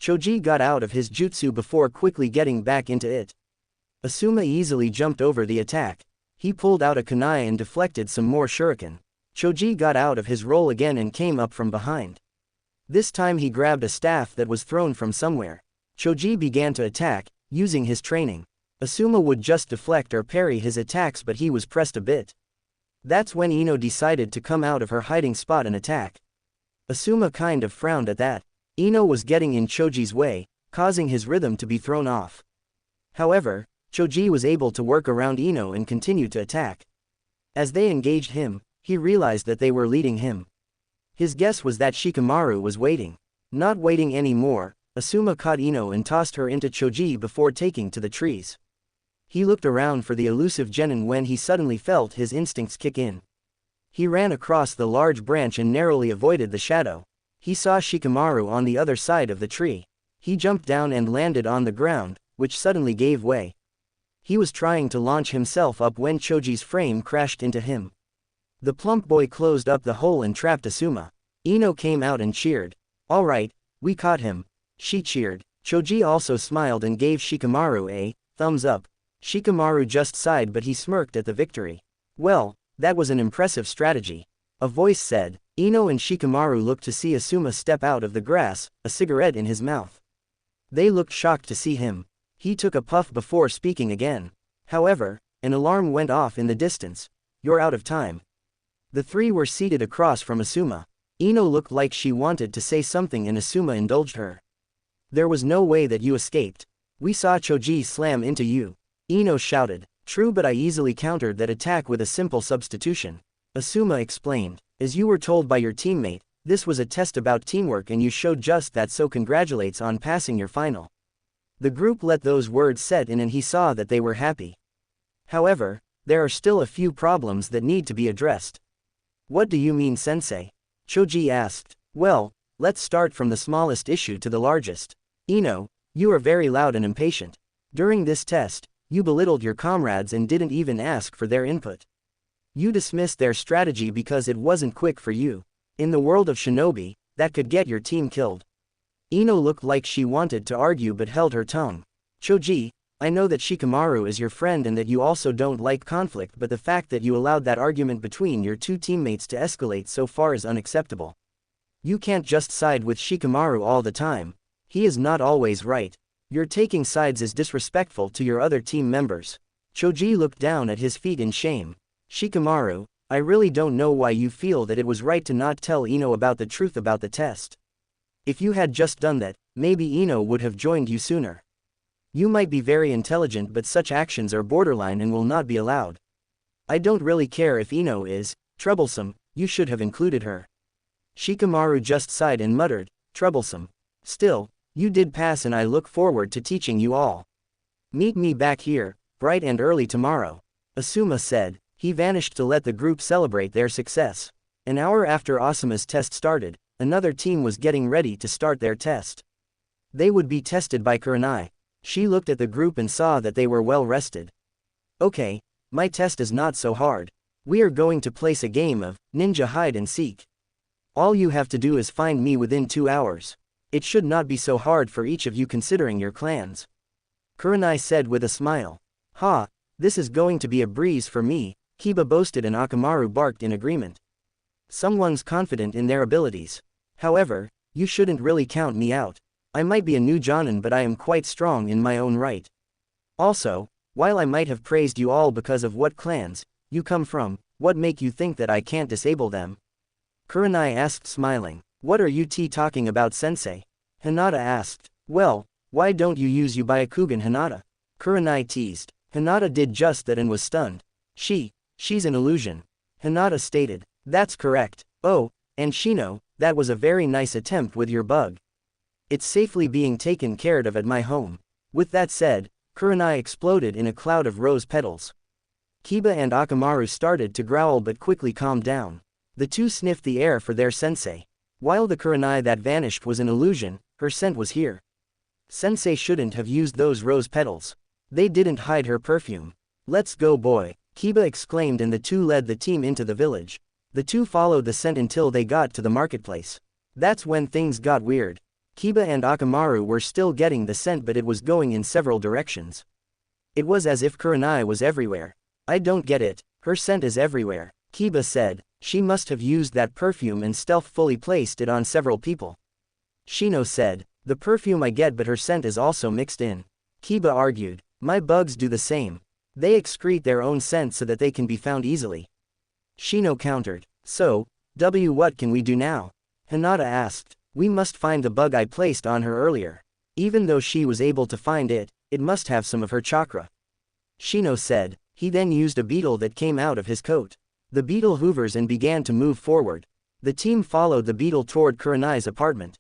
Choji got out of his jutsu before quickly getting back into it. Asuma easily jumped over the attack. He pulled out a kunai and deflected some more shuriken. Choji got out of his roll again and came up from behind. This time he grabbed a staff that was thrown from somewhere. Choji began to attack, using his training. Asuma would just deflect or parry his attacks, but he was pressed a bit. That's when Ino decided to come out of her hiding spot and attack. Asuma kind of frowned at that. Ino was getting in Choji's way, causing his rhythm to be thrown off. However, Choji was able to work around Ino and continue to attack. As they engaged him, he realized that they were leading him. His guess was that Shikamaru was waiting. Not waiting anymore, Asuma caught Ino and tossed her into Choji before taking to the trees. He looked around for the elusive genin when he suddenly felt his instincts kick in. He ran across the large branch and narrowly avoided the shadow. He saw Shikamaru on the other side of the tree. He jumped down and landed on the ground, which suddenly gave way. He was trying to launch himself up when Choji's frame crashed into him. The plump boy closed up the hole and trapped Asuma. Ino came out and cheered. "Alright, we caught him," she cheered. Choji also smiled and gave Shikamaru a thumbs up. Shikamaru just sighed, but he smirked at the victory. "Well, that was an impressive strategy," a voice said. Ino and Shikamaru looked to see Asuma step out of the grass, a cigarette in his mouth. They looked shocked to see him. He took a puff before speaking again. However, an alarm went off in the distance. "You're out of time." The three were seated across from Asuma. Ino looked like she wanted to say something and Asuma indulged her. "There was no way that you escaped. We saw Choji slam into you," Ino shouted. "True, but I easily countered that attack with a simple substitution," Asuma explained. "As you were told by your teammate, this was a test about teamwork and you showed just that, so congratulates on passing your final." The group let those words set in and he saw that they were happy. However, there are still a few problems that need to be addressed. "What do you mean, sensei?" Choji asked. "Well, let's start from the smallest issue to the largest. Ino, you are very loud and impatient. During this test, you belittled your comrades and didn't even ask for their input. You dismissed their strategy because it wasn't quick for you. In the world of shinobi, that could get your team killed." Ino looked like she wanted to argue but held her tongue. "Choji, I know that Shikamaru is your friend and that you also don't like conflict, but the fact that you allowed that argument between your two teammates to escalate so far is unacceptable. You can't just side with Shikamaru all the time. He is not always right. Your taking sides is disrespectful to your other team members." Choji looked down at his feet in shame. "Shikamaru, I really don't know why you feel that it was right to not tell Ino about the truth about the test. If you had just done that, maybe Ino would have joined you sooner. You might be very intelligent, but such actions are borderline and will not be allowed. I don't really care if Ino is troublesome, you should have included her." Shikamaru just sighed and muttered, "Troublesome. Still, you did pass and I look forward to teaching you all. Meet me back here, bright and early tomorrow," Asuma said. He vanished to let the group celebrate their success. An hour after Asuma's test started, another team was getting ready to start their test. They would be tested by Kurenai. She looked at the group and saw that they were well rested. "Okay, my test is not so hard. We are going to place a game of ninja hide and seek. All you have to do is find me within 2 hours. It should not be so hard for each of you considering your clans," Kurenai said with a smile. "Ha, this is going to be a breeze for me," Kiba boasted and Akamaru barked in agreement. "Someone's confident in their abilities. However, you shouldn't really count me out. I might be a new Jonin, but I am quite strong in my own right. Also, while I might have praised you all because of what clans you come from, what make you think that I can't disable them?" Kurenai asked smiling. "What are you talking about, sensei?" Hinata asked. "Well, why don't you use Yubayakugan, Hinata?" Kurenai teased. Hinata did just that and was stunned. She's an illusion," Hinata stated. "That's correct. Oh, and Shino, that was a very nice attempt with your bug. It's safely being taken care of at my home." With that said, Kurenai exploded in a cloud of rose petals. Kiba and Akamaru started to growl but quickly calmed down. The two sniffed the air for their sensei. While the Kurenai that vanished was an illusion, her scent was here. Sensei shouldn't have used those rose petals. They didn't hide her perfume. "Let's go, boy," Kiba exclaimed, and the two led the team into the village. The two followed the scent until they got to the marketplace. That's when things got weird. Kiba and Akamaru were still getting the scent, but it was going in several directions. It was as if Kurenai was everywhere. "I don't get it, her scent is everywhere," Kiba said. "She must have used that perfume and stealthily placed it on several people." Shino said. "The perfume I get, but her scent is also mixed in," Kiba argued. "My bugs do the same. They excrete their own scent so that they can be found easily." Shino countered. "So, what can we do now?" Hinata asked. "We must find the bug I placed on her earlier. Even though she was able to find it, it must have some of her chakra," Shino said. He then used a beetle that came out of his coat. The beetle hoovers and began to move forward. The team followed the beetle toward Kurenai's apartment.